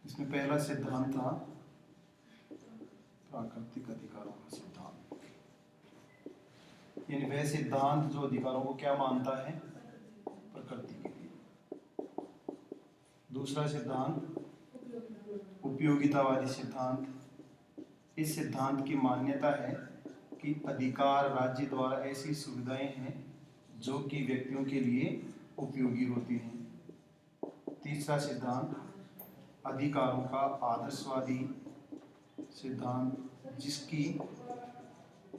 इसमें पहला सिद्धांत था प्राकृतिक अधिकारों का सिद्धांत, यानी वह सिद्धांत जो अधिकारों को क्या मानता है, प्रकृति के लिए। दूसरा सिद्धांत उपयोगितावादी सिद्धांत। इस सिद्धांत की मान्यता है कि अधिकार राज्य द्वारा ऐसी सुविधाएं हैं जो कि व्यक्तियों के लिए उपयोगी होती हैं। तीसरा सिद्धांत अधिकारों का आदर्शवादी सिद्धांत, जिसकी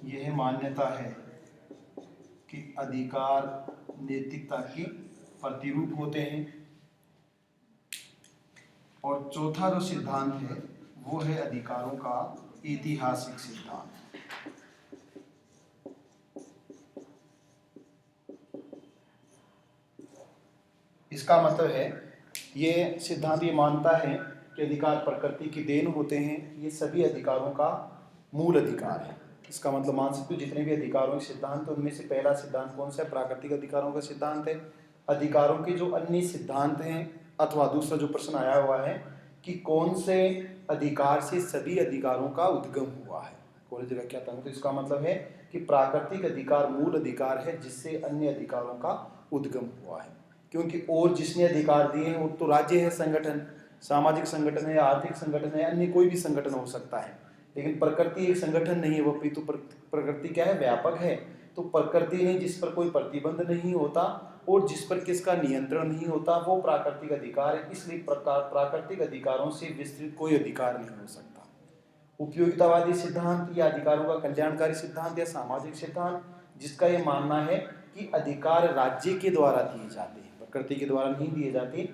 यह मान्यता है कि अधिकार नैतिकता के प्रतिरूप होते हैं। और चौथा जो सिद्धांत है वो है अधिकारों का ऐतिहासिक सिद्धांत। इसका मतलब है ये सिद्धांत ये मानता है कि अधिकार प्रकृति की देन होते हैं, ये सभी अधिकारों का मूल अधिकार है। इसका मतलब मान सकते हो जितने भी अधिकारों के सिद्धांत उनमें से पहला सिद्धांत कौन सा है, प्राकृतिक अधिकारों का सिद्धांत है। अधिकारों के जो अन्य सिद्धांत हैं, अथवा दूसरा जो प्रश्न आया हुआ है कि कौन से अधिकार से सभी अधिकारों का उद्गम हुआ है, कौन जगह क्या था, तो इसका मतलब है कि प्राकृतिक अधिकार मूल अधिकार है जिससे अन्य अधिकारों का उद्गम हुआ है। क्योंकि और जिसने अधिकार दिए हैं वो तो राज्य है, संगठन, सामाजिक संगठन है, आर्थिक संगठन है, अन्य कोई भी संगठन हो सकता है, लेकिन प्रकृति एक संगठन नहीं है। वो तो प्रकृति क्या है, व्यापक है। तो प्रकृति ने जिस पर कोई प्रतिबंध नहीं होता और जिस पर किसका नियंत्रण नहीं होता वो प्राकृतिक अधिकार है। इसलिए प्राकृतिक अधिकारों से विस्तृत कोई अधिकार नहीं हो सकता। उपयोगितावादी सिद्धांत या अधिकारों का कल्याणकारी सिद्धांत या सामाजिक सिद्धांत, जिसका ये मानना है कि अधिकार राज्य के द्वारा दिए जाते हैं, प्रकृति के द्वारा नहीं दिए जाते।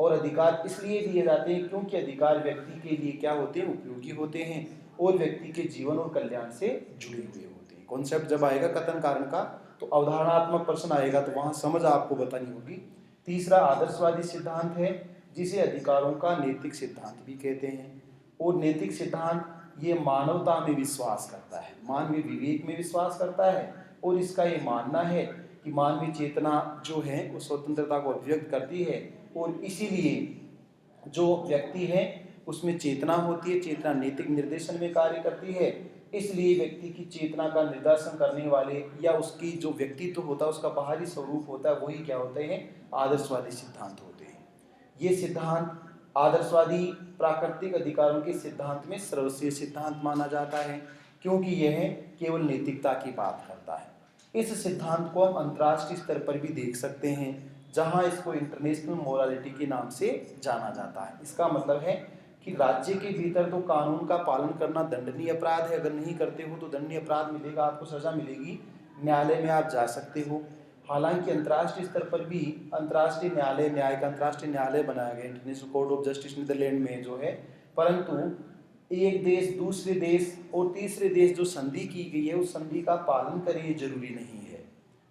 और अधिकार इसलिए दिए जाते हैं क्योंकि अधिकार व्यक्ति के लिए क्या होते हैं, उपयोगी होते हैं और व्यक्ति के जीवन और कल्याण से जुड़े हुए होते हैं। कॉन्सेप्ट जब आएगा कथन कारण का तो अवधारणात्मक प्रश्न आएगा तो वहां समझ आपको बतानी होगी। तीसरा आदर्शवादी सिद्धांत है जिसे अधिकारों का नैतिक सिद्धांत भी कहते हैं। और नैतिक सिद्धांत ये मानवता में विश्वास करता है, मानवीय विवेक में विश्वास करता है और इसका ये मानना है कि मानवीय चेतना जो है वो स्वतंत्रता को अभिव्यक्त करती है और इसीलिए जो व्यक्ति है उसमें चेतना होती है, चेतना नैतिक निर्देशन में कार्य करती है। इसलिए व्यक्ति की चेतना का निर्देशन करने वाले या उसकी जो व्यक्तित्व होता है उसका बाहरी स्वरूप होता है वही क्या होते हैं, आदर्शवादी सिद्धांत होते हैं। ये सिद्धांत आदर्शवादी प्राकृतिक अधिकारों के सिद्धांत में सर्वश्रेष्ठ सिद्धांत माना जाता है क्योंकि यह केवल नैतिकता की बात करता है। इस सिद्धांत को हम अंतर्राष्ट्रीय स्तर पर भी देख सकते हैं जहां इसको इंटरनेशनल मोरालिटी के नाम से जाना जाता है। इसका मतलब है कि राज्य के भीतर तो कानून का पालन करना दंडनीय अपराध है, अगर नहीं करते हो तो दंडनीय अपराध मिलेगा, आपको सजा मिलेगी, न्यायालय में आप जा सकते हो। हालांकि अंतर्राष्ट्रीय स्तर पर भी अंतर्राष्ट्रीय न्यायालय, न्याय का अंतर्राष्ट्रीय न्यायालय बनाया गया international court of justice Netherland में जो है, परंतु एक देश दूसरे देश और तीसरे देश जो संधि की गई है उस संधि का पालन करे ये जरूरी नहीं है।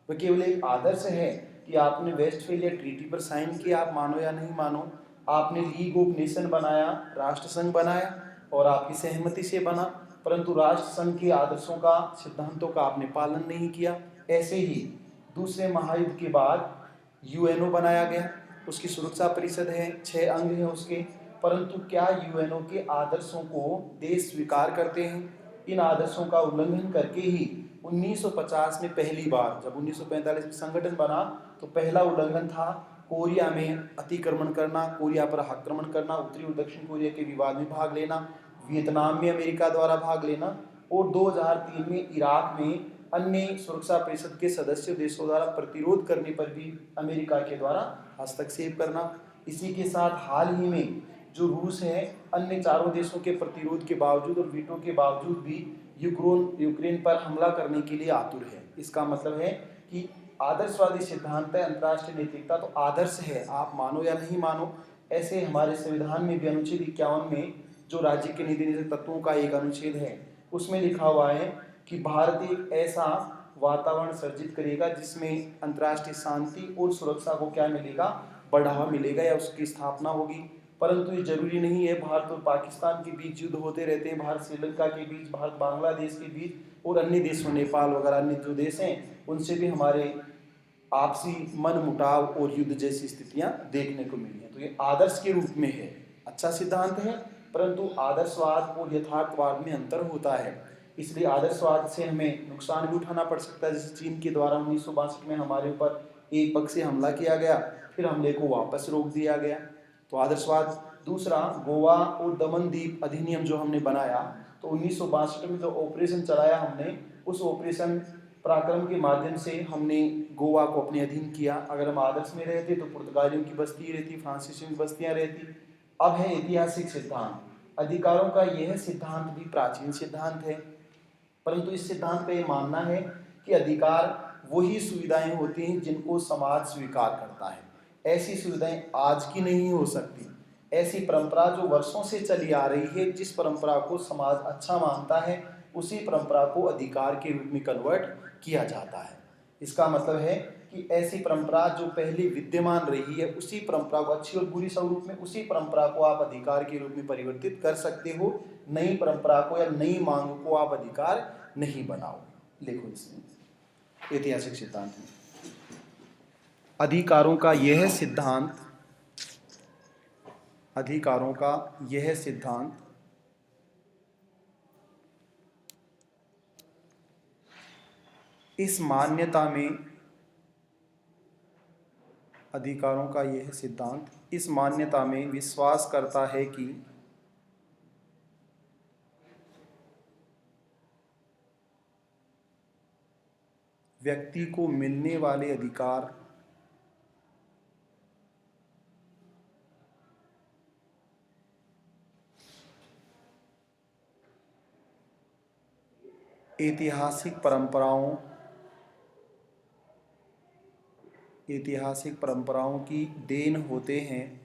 वह केवल एक आदर्श है कि आपने वेस्टफेलिया ट्रीटी पर साइन किया, आप मानो या नहीं मानो, आपने लीग ऑफ नेशन बनाया, राष्ट्र संघ बनाया और आपकी सहमति से बना, परंतु राष्ट्र संघ के आदर्शों का, सिद्धांतों का आपने पालन नहीं किया। ऐसे ही दूसरे महायुद्ध के बाद यूएनओ बनाया गया, उसकी सुरक्षा परिषद है, 6 अंग हैं उसके, परंतु क्या यूएनओ के आदर्शों को देश स्वीकार करते हैं? इन आदर्शों का उल्लंघन करके ही 1950 में पहली बार, जब 1945 में संगठन बना तो पहला उल्लंघन था कोरिया में अतिक्रमण करना, कोरिया पर आक्रमण करना, उत्तरी और दक्षिण कोरिया के विवाद में भाग लेना, वियतनाम में अमेरिका द्वारा भाग लेना और 2003 में इराक में अन्य सुरक्षा परिषद के सदस्य देशों द्वारा प्रतिरोध करने पर भी अमेरिका के द्वारा हस्तक्षेप करना। इसी के साथ हाल ही में जो रूस है अन्य चारों देशों के प्रतिरोध के बावजूद और वीटो के बावजूद भी यूक्रेन पर हमला करने के लिए आतुर है। इसका मतलब है कि आदर्शवादी सिद्धांत है, अंतर्राष्ट्रीय नैतिकता तो आदर्श है, आप मानो या नहीं मानो। ऐसे हमारे संविधान में भी अनुच्छेद 51 में जो राज्य के नीति निषेध तत्वों का एक अनुच्छेद है उसमें लिखा हुआ है कि भारत एक ऐसा वातावरण सर्जित करेगा जिसमें अंतर्राष्ट्रीय शांति और सुरक्षा को क्या मिलेगा, बढ़ावा मिलेगा या उसकी स्थापना होगी। परंतु ये जरूरी नहीं है। भारत और पाकिस्तान के बीच युद्ध होते रहते हैं, भारत श्रीलंका के बीच, भारत बांग्लादेश के बीच और अन्य देशों, नेपाल वगैरह अन्य जो देश हैं उनसे भी हमारे आपसी मन मुटाव और युद्ध जैसी स्थितियां देखने को मिली हैं। तो ये आदर्श के रूप में है अच्छा सिद्धांत है, परंतु आदर्शवाद और यथार्थवाद में अंतर होता है। इसलिए आदर्शवाद से हमें नुकसान भी उठाना पड़ सकता है। जैसे चीन के द्वारा 1962 में हमारे ऊपर एक पक्ष से हमला किया गया, फिर हमले को वापस रोक दिया गया, तो आदर्शवाद। दूसरा, गोवा और दमन द्वीप अधिनियम जो हमने बनाया, तो 1962 में जो ऑपरेशन चलाया हमने, उस ऑपरेशन पराक्रम के माध्यम से हमने गोवा को अपने अधीन किया। अगर हम आदर्श में रहते तो पुर्तगालियों की बस्ती रहती, फ्रांसीसियों की बस्तियां रहती। अब है ऐतिहासिक सिद्धांत। अधिकारों का यह सिद्धांत भी प्राचीन सिद्धांत है, परंतु इस सिद्धांत का ये मानना है कि अधिकार वही सुविधाएं होती हैं जिनको समाज स्वीकार करता है। ऐसी सुविधाएं आज की नहीं हो सकती। ऐसी परंपरा जो वर्षों से चली आ रही है, जिस परंपरा को समाज अच्छा मानता है, उसी परंपरा को अधिकार के रूप में कन्वर्ट किया जाता है। इसका मतलब है कि ऐसी परंपरा जो पहले विद्यमान रही है, उसी परंपरा को, अच्छी और बुरी स्वरूप में, उसी परंपरा को आप अधिकार के रूप में परिवर्तित कर सकते हो। नई परंपरा को या नई मांग को आप अधिकार नहीं बनाओ। लिखो इसमें ऐतिहासिक सिद्धांत में अधिकारों का यह सिद्धांत, अधिकारों का यह सिद्धांत इस मान्यता में, अधिकारों का यह सिद्धांत इस मान्यता में विश्वास करता है कि व्यक्ति को मिलने वाले अधिकार ऐतिहासिक परंपराओं की देन होते हैं।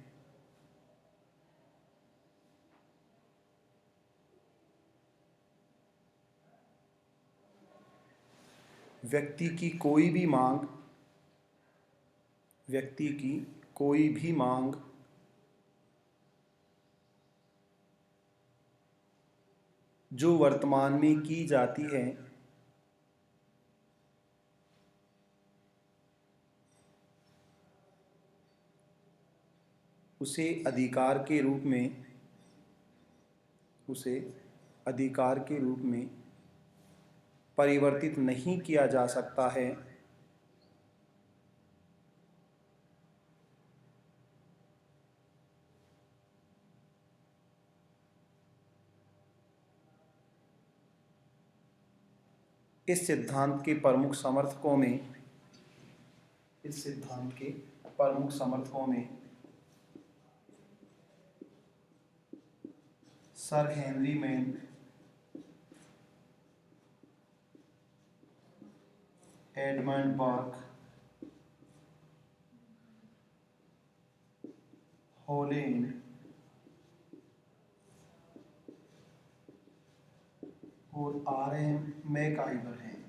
व्यक्ति की कोई भी मांग जो वर्तमान में की जाती है, उसे अधिकार के रूप में परिवर्तित नहीं किया जा सकता है। इस सिद्धांत के प्रमुख समर्थकों में sir Henry man, Edmund Burke, Holland और आर.एम. मैकआइवर हैं।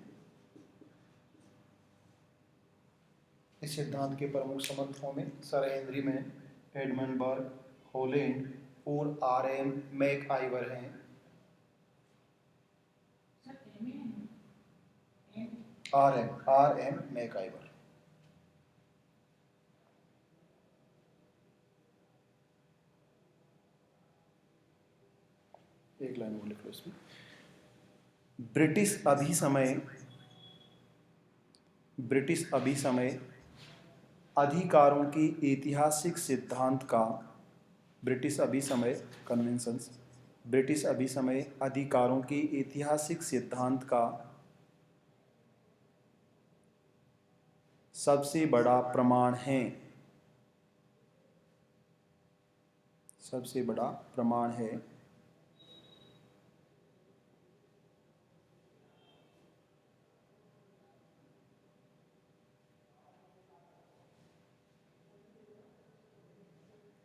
इस सिद्धांत के प्रमुख समर्थकों में sir Henry man, Edmund Burke, Holland और आर.एम. मैकआइवर हैं। आर.एम. मैकआइवर। एक लाइन और लिख लो इसमें। ब्रिटिश अभिसमय अधिकारों की ऐतिहासिक सिद्धांत का, ब्रिटिश अभिसमय अधिकारों की ऐतिहासिक सिद्धांत का सबसे बड़ा प्रमाण है।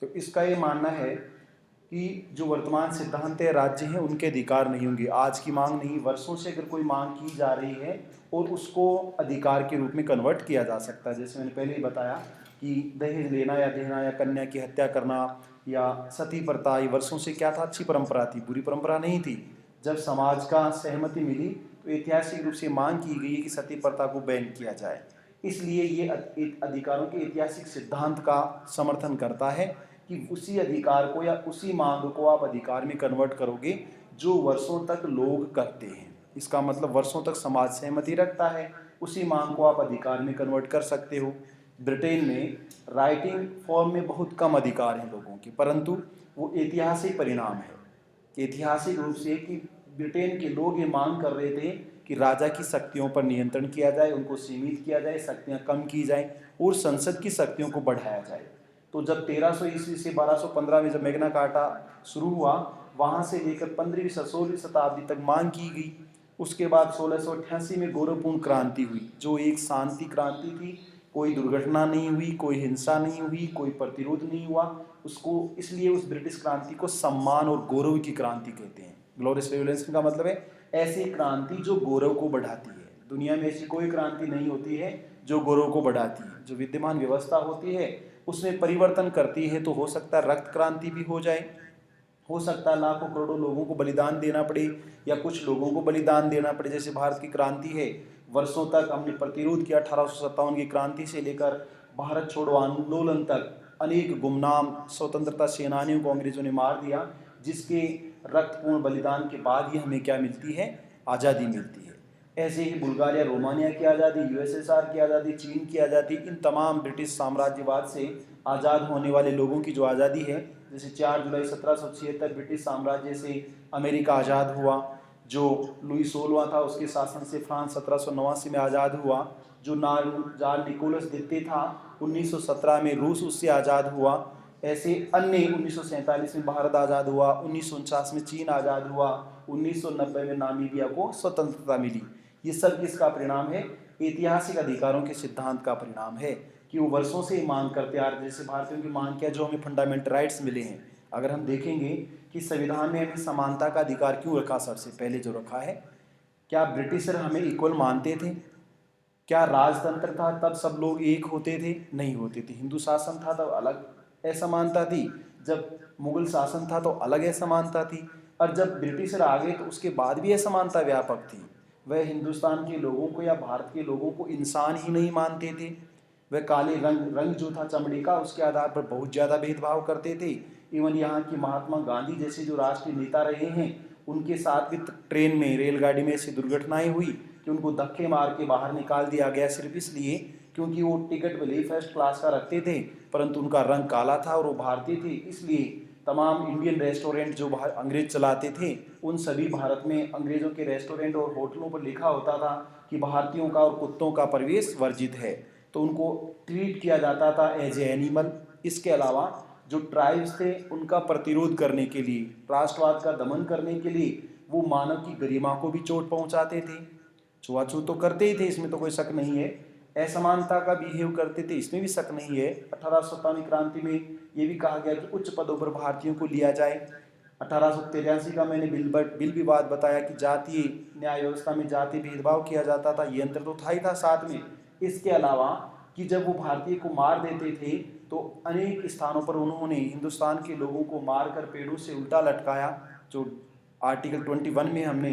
तो इसका ये मानना है कि जो वर्तमान सिद्धांत है, राज्य हैं उनके अधिकार नहीं होंगे। आज की मांग नहीं, वर्षों से अगर कोई मांग की जा रही है और उसको अधिकार के रूप में कन्वर्ट किया जा सकता है। जैसे मैंने पहले ही बताया कि दहेज लेना या देना या कन्या की हत्या करना या सती प्रथा, ये वर्षों से क्या था, अच्छी परंपरा थी, बुरी परंपरा नहीं थी। जब समाज का सहमति मिली तो ऐतिहासिक रूप से मांग की गई कि सती प्रथा को बैन किया जाए। इसलिए ये अधिकारों के ऐतिहासिक सिद्धांत का समर्थन करता है। कि उसी अधिकार को या उसी मांग को आप अधिकार में कन्वर्ट करोगे जो वर्षों तक लोग करते हैं। इसका मतलब वर्षों तक समाज सहमति रखता है, उसी मांग को आप अधिकार में कन्वर्ट कर सकते हो। ब्रिटेन में राइटिंग फॉर्म में बहुत कम अधिकार हैं लोगों के, परंतु वो ऐतिहासिक परिणाम है, ऐतिहासिक रूप से, कि ब्रिटेन के लोग ये मांग कर रहे थे कि राजा की शक्तियों पर नियंत्रण किया जाए, उनको सीमित किया जाए, शक्तियाँ कम की जाएं और संसद की शक्तियों को बढ़ाया जाए। तो जब 1300 ईस्वी से 1215 में जब मैग्ना कार्टा शुरू हुआ, वहाँ से लेकर 15वीं 16वीं शताब्दी तक मांग की गई। उसके बाद 1688 में गौरवपूर्ण क्रांति हुई, जो एक शांति क्रांति थी। कोई दुर्घटना नहीं हुई, कोई हिंसा नहीं हुई, कोई प्रतिरोध नहीं हुआ। उसको इसलिए उस ब्रिटिश क्रांति को सम्मान और गौरव की क्रांति कहते हैं। ग्लोरियस रेवोल्यूशन का मतलब है ऐसी क्रांति जो गौरव को बढ़ाती है। दुनिया में ऐसी कोई क्रांति नहीं होती है जो गौरव को बढ़ाती है। जो विद्यमान व्यवस्था होती है उसमें परिवर्तन करती है। तो हो सकता है रक्त क्रांति भी हो जाए, हो सकता है लाखों करोड़ों लोगों को बलिदान देना पड़े या कुछ लोगों को बलिदान देना पड़े। जैसे भारत की क्रांति है, वर्षों तक हमने प्रतिरोध किया। 1857 की क्रांति से लेकर भारत छोड़ो आंदोलन तक अनेक गुमनाम स्वतंत्रता सेनानियों को अंग्रेजों ने मार दिया, जिसके रक्तपूर्ण बलिदान के बाद ही हमें क्या मिलती है? आज़ादी मिलती है। ऐसे ही बुल्गारिया रोमानिया की आज़ादी, यूएसएसआर की आज़ादी, चीन की आज़ादी, इन तमाम ब्रिटिश साम्राज्यवाद से आज़ाद होने वाले लोगों की जो आज़ादी है, जैसे 4 जुलाई 1776 ब्रिटिश साम्राज्य से अमेरिका आज़ाद हुआ, जो लुई 16वां था उसके शासन से फ्रांस 1789 में आज़ाद हुआ, जो जार निकोलस द्वितीय था 1917 में रूस उससे आज़ाद हुआ। ऐसे अन्य 1947 में भारत आज़ाद हुआ, 1949 में चीन आज़ाद हुआ, 1990 में नामीबिया को स्वतंत्रता मिली। ये सब किसका परिणाम है? ऐतिहासिक अधिकारों के सिद्धांत का परिणाम है कि वो वर्षों से ही मांग करते आ रहे। जैसे भारतीयों की मांग क्या, जो हमें फंडामेंटल राइट्स मिले हैं। अगर हम देखेंगे कि संविधान में हमें समानता का अधिकार क्यों रखा, सबसे पहले जो रखा है, क्या ब्रिटिशर हमें इक्वल मानते थे? क्या राजतंत्र था तब सब लोग एक होते थे? नहीं होते थे। हिंदू शासन था तब अलग असमानता थी, जब मुगल शासन था तो अलग असमानता थी, और जब ब्रिटिशर आ गए तो उसके बाद भी असमानता व्यापक थी। वह हिंदुस्तान के लोगों को या भारत के लोगों को इंसान ही नहीं मानते थे। वह काले रंग जो था चमड़ी का, उसके आधार पर बहुत ज़्यादा भेदभाव करते थे। इवन यहाँ की महात्मा गांधी जैसे जो राष्ट्रीय नेता रहे हैं, उनके साथ भी ट्रेन में, रेलगाड़ी में ऐसी दुर्घटनाएं हुई कि उनको धक्के मार के बाहर निकाल दिया गया, सिर्फ इसलिए क्योंकि वो टिकट भले ही फर्स्ट क्लास का रखते थे, परंतु उनका रंग काला था और वो भारतीय थे। इसलिए तमाम इंडियन रेस्टोरेंट जो अंग्रेज चलाते थे, उन सभी भारत में अंग्रेज़ों के रेस्टोरेंट और होटलों पर लिखा होता था कि भारतीयों का और कुत्तों का प्रवेश वर्जित है। तो उनको ट्रीट किया जाता था एज ए एनिमल। इसके अलावा जो ट्राइब्स थे, उनका प्रतिरोध करने के लिए, राष्ट्रवाद का दमन करने के लिए, वो मानव की गरिमा को भी चोट पहुंचाते थे। छुआछूत तो करते ही थे, इसमें तो कोई शक नहीं है। असमानता का बिहेव करते थे, इसमें भी शक नहीं है। 1857 क्रांति में ये भी कहा गया कि उच्च पदों पर भारतीयों को लिया जाए। 1883 का मैंने बिल विवाद बताया कि जातीय न्याय व्यवस्था में जाति भेदभाव किया जाता था, ये अंतर तो था ही था साथ में। इसके अलावा कि जब वो भारतीय को मार देते थे तो अनेक स्थानों पर उन्होंने हिंदुस्तान के लोगों को मारकर पेड़ों से उल्टा लटकाया। जो आर्टिकल 21 में हमने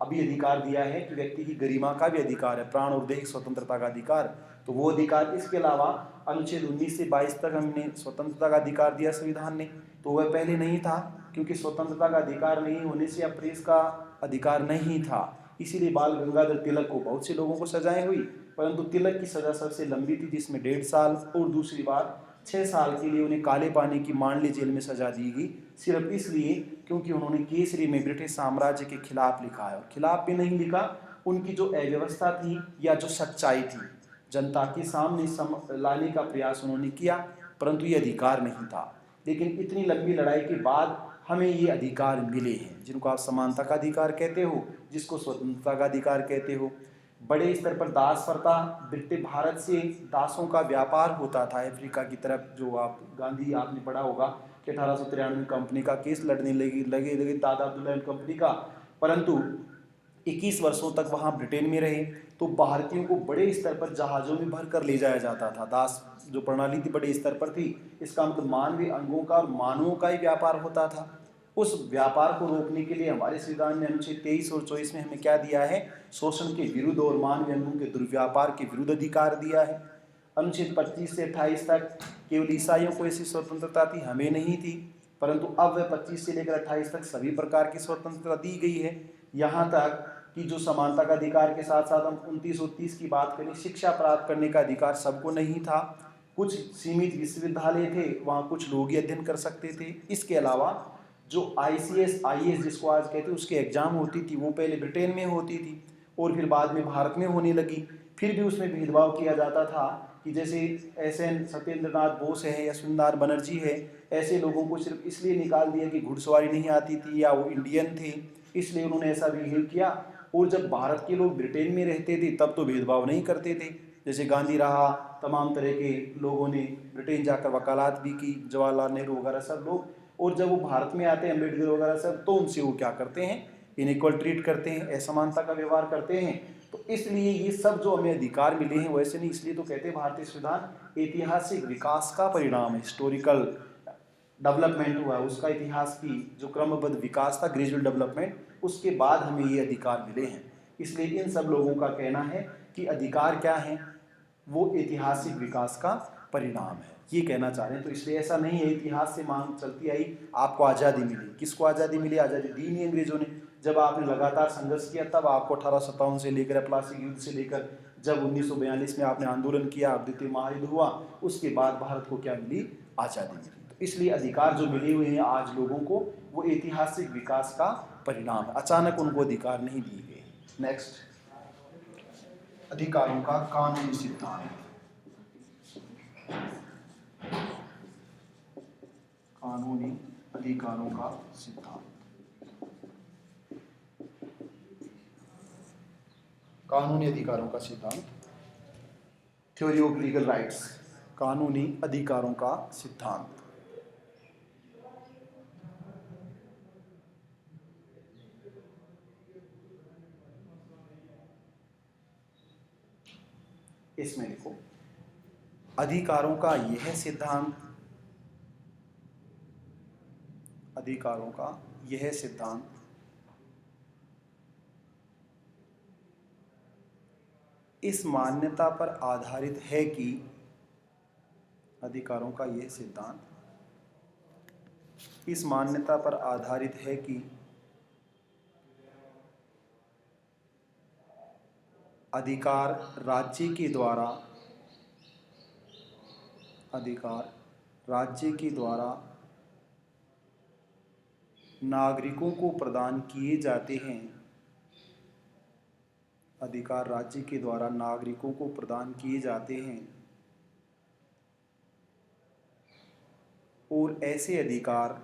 अभी अधिकार दिया है कि व्यक्ति की गरिमा का भी अधिकार है, प्राण और दैहिक स्वतंत्रता का अधिकार, तो वो अधिकार। इसके अलावा अनुच्छेद 19 से 22 तक हमने स्वतंत्रता का अधिकार दिया संविधान ने, तो वह पहले नहीं था, क्योंकि स्वतंत्रता का अधिकार नहीं होने से या प्रेस का अधिकार नहीं था। इसीलिए बाल गंगाधर तिलक को बहुत से लोगों को सजाएं हुई, परंतु तिलक की सज़ा सबसे लंबी थी, जिसमें 1.5 साल, और दूसरी बार 6 साल के लिए उन्हें काले पानी की मांडली जेल में सजा दी गई, सिर्फ इसलिए क्योंकि उन्होंने केसरी में ब्रिटिश साम्राज्य के खिलाफ लिखा है। और खिलाफ भी नहीं लिखा, उनकी जो अव्यवस्था थी या जो सच्चाई थी जनता के सामने लाने का प्रयास उन्होंने किया, परंतु ये अधिकार नहीं था। लेकिन इतनी लंबी लड़ाई के बाद हमें ये अधिकार मिले हैं, जिनको आप समानता का अधिकार कहते हो, जिसको स्वतंत्रता का अधिकार कहते हो। बड़े स्तर पर दास प्रथा, ब्रिटिश भारत से दासों का व्यापार होता था अफ्रीका की तरफ। जो आप गांधी आपने पढ़ा होगा कि 1893 कंपनी का केस लड़ने लगे दादा अब्दुल्ला कंपनी का, परंतु 21 वर्षों तक वहाँ ब्रिटेन में रहे। तो भारतीयों को बड़े स्तर पर जहाज़ों में भर कर ले जाया जाता था। दास जो प्रणाली थी बड़े स्तर पर थी। इसका मतलब मानवीय अंगों का और मानवों का ही व्यापार होता था। उस व्यापार को रोकने के लिए हमारे संविधान ने अनुच्छेद 23 और 24 में हमें क्या दिया है? शोषण के विरुद्ध और मानवीय अंगों के दुर्व्यापार के विरुद्ध अधिकार दिया है। अनुच्छेद 25 से 28 तक केवल ईसाइयों को ऐसी स्वतंत्रता थी, हमें नहीं थी, परंतु अब वह 25 से लेकर 28 तक सभी प्रकार की स्वतंत्रता दी गई है। यहाँ तक कि जो समानता का अधिकार के साथ साथ हम 29 और 30 की बात करें, शिक्षा प्राप्त करने का अधिकार सबको नहीं था। कुछ सीमित विश्वविद्यालय थे, वहाँ कुछ लोग ही अध्ययन कर सकते थे। इसके अलावा जो ICS IAS जिसको आज कहते हैं उसकी एग्जाम होती थी, वो पहले ब्रिटेन में होती थी और फिर बाद में भारत में होने लगी। फिर भी उसमें भेदभाव किया जाता था कि जैसे SN सत्येंद्रनाथ बोस है या सुंदर बनर्जी है, ऐसे लोगों को सिर्फ इसलिए निकाल दिया कि घुड़सवारी नहीं आती थी या वो इंडियन थे, इसलिए उन्होंने ऐसा बिहेव किया। और जब भारत के लोग ब्रिटेन में रहते थे तब तो भेदभाव नहीं करते थे, जैसे गांधी रहा, तमाम तरह के लोगों ने ब्रिटेन जाकर वकालत भी की, जवाहरलाल नेहरू वगैरह सब लोग। और जब वो भारत में आते हैं, अम्बेडकर वगैरह सब, तो उनसे वो क्या करते हैं, इनइक्वल ट्रीट करते हैं, असमानता का व्यवहार करते हैं। तो इसलिए ये सब जो हमें अधिकार मिले हैं वैसे नहीं, इसलिए तो कहते हैं भारतीय संविधान ऐतिहासिक विकास का परिणाम है, हिस्टोरिकल डेवलपमेंट हुआ, उसका इतिहास की जो क्रमबद्ध विकास था, ग्रेजुअल डेवलपमेंट, उसके बाद हमें ये अधिकार मिले हैं। इसलिए इन सब लोगों का कहना है कि अधिकार क्या है, वो ऐतिहासिक विकास का परिणाम है, ये कहना चाह रहे हैं। तो इसलिए ऐसा नहीं है, इतिहास से मांग चलती आई, आपको आज़ादी मिली। किसको आज़ादी मिली? आज़ादी दी नहीं अंग्रेजों ने। जब आपने लगातार संघर्ष किया तब आपको 1857 से लेकर प्लासी युद्ध से लेकर जब 1942 में आपने आंदोलन किया, द्वितीय महायुद्ध हुआ, उसके बाद भारत को क्या मिली? आज़ादी मिली। तो इसलिए अधिकार जो मिले हुए हैं आज लोगों को, वो ऐतिहासिक विकास का परिणाम है, अचानक उनको अधिकार नहीं दिए गए। नेक्स्ट, अधिकारों का कानूनी सिद्धांत। कानूनी अधिकारों का सिद्धांत। कानूनी अधिकारों का सिद्धांत, थ्योरी ऑफ लीगल राइट्स, कानूनी अधिकारों का सिद्धांत। इसमें लिखो, अधिकारों का यह सिद्धांत, अधिकारों का यह सिद्धांत इस मान्यता पर आधारित है कि, अधिकारों का यह सिद्धांत इस मान्यता पर आधारित है कि अधिकार राज्य के द्वारा, अधिकार राज्य के द्वारा नागरिकों को प्रदान किए जाते हैं, अधिकार राज्य के द्वारा नागरिकों को प्रदान किए जाते हैं और ऐसे अधिकार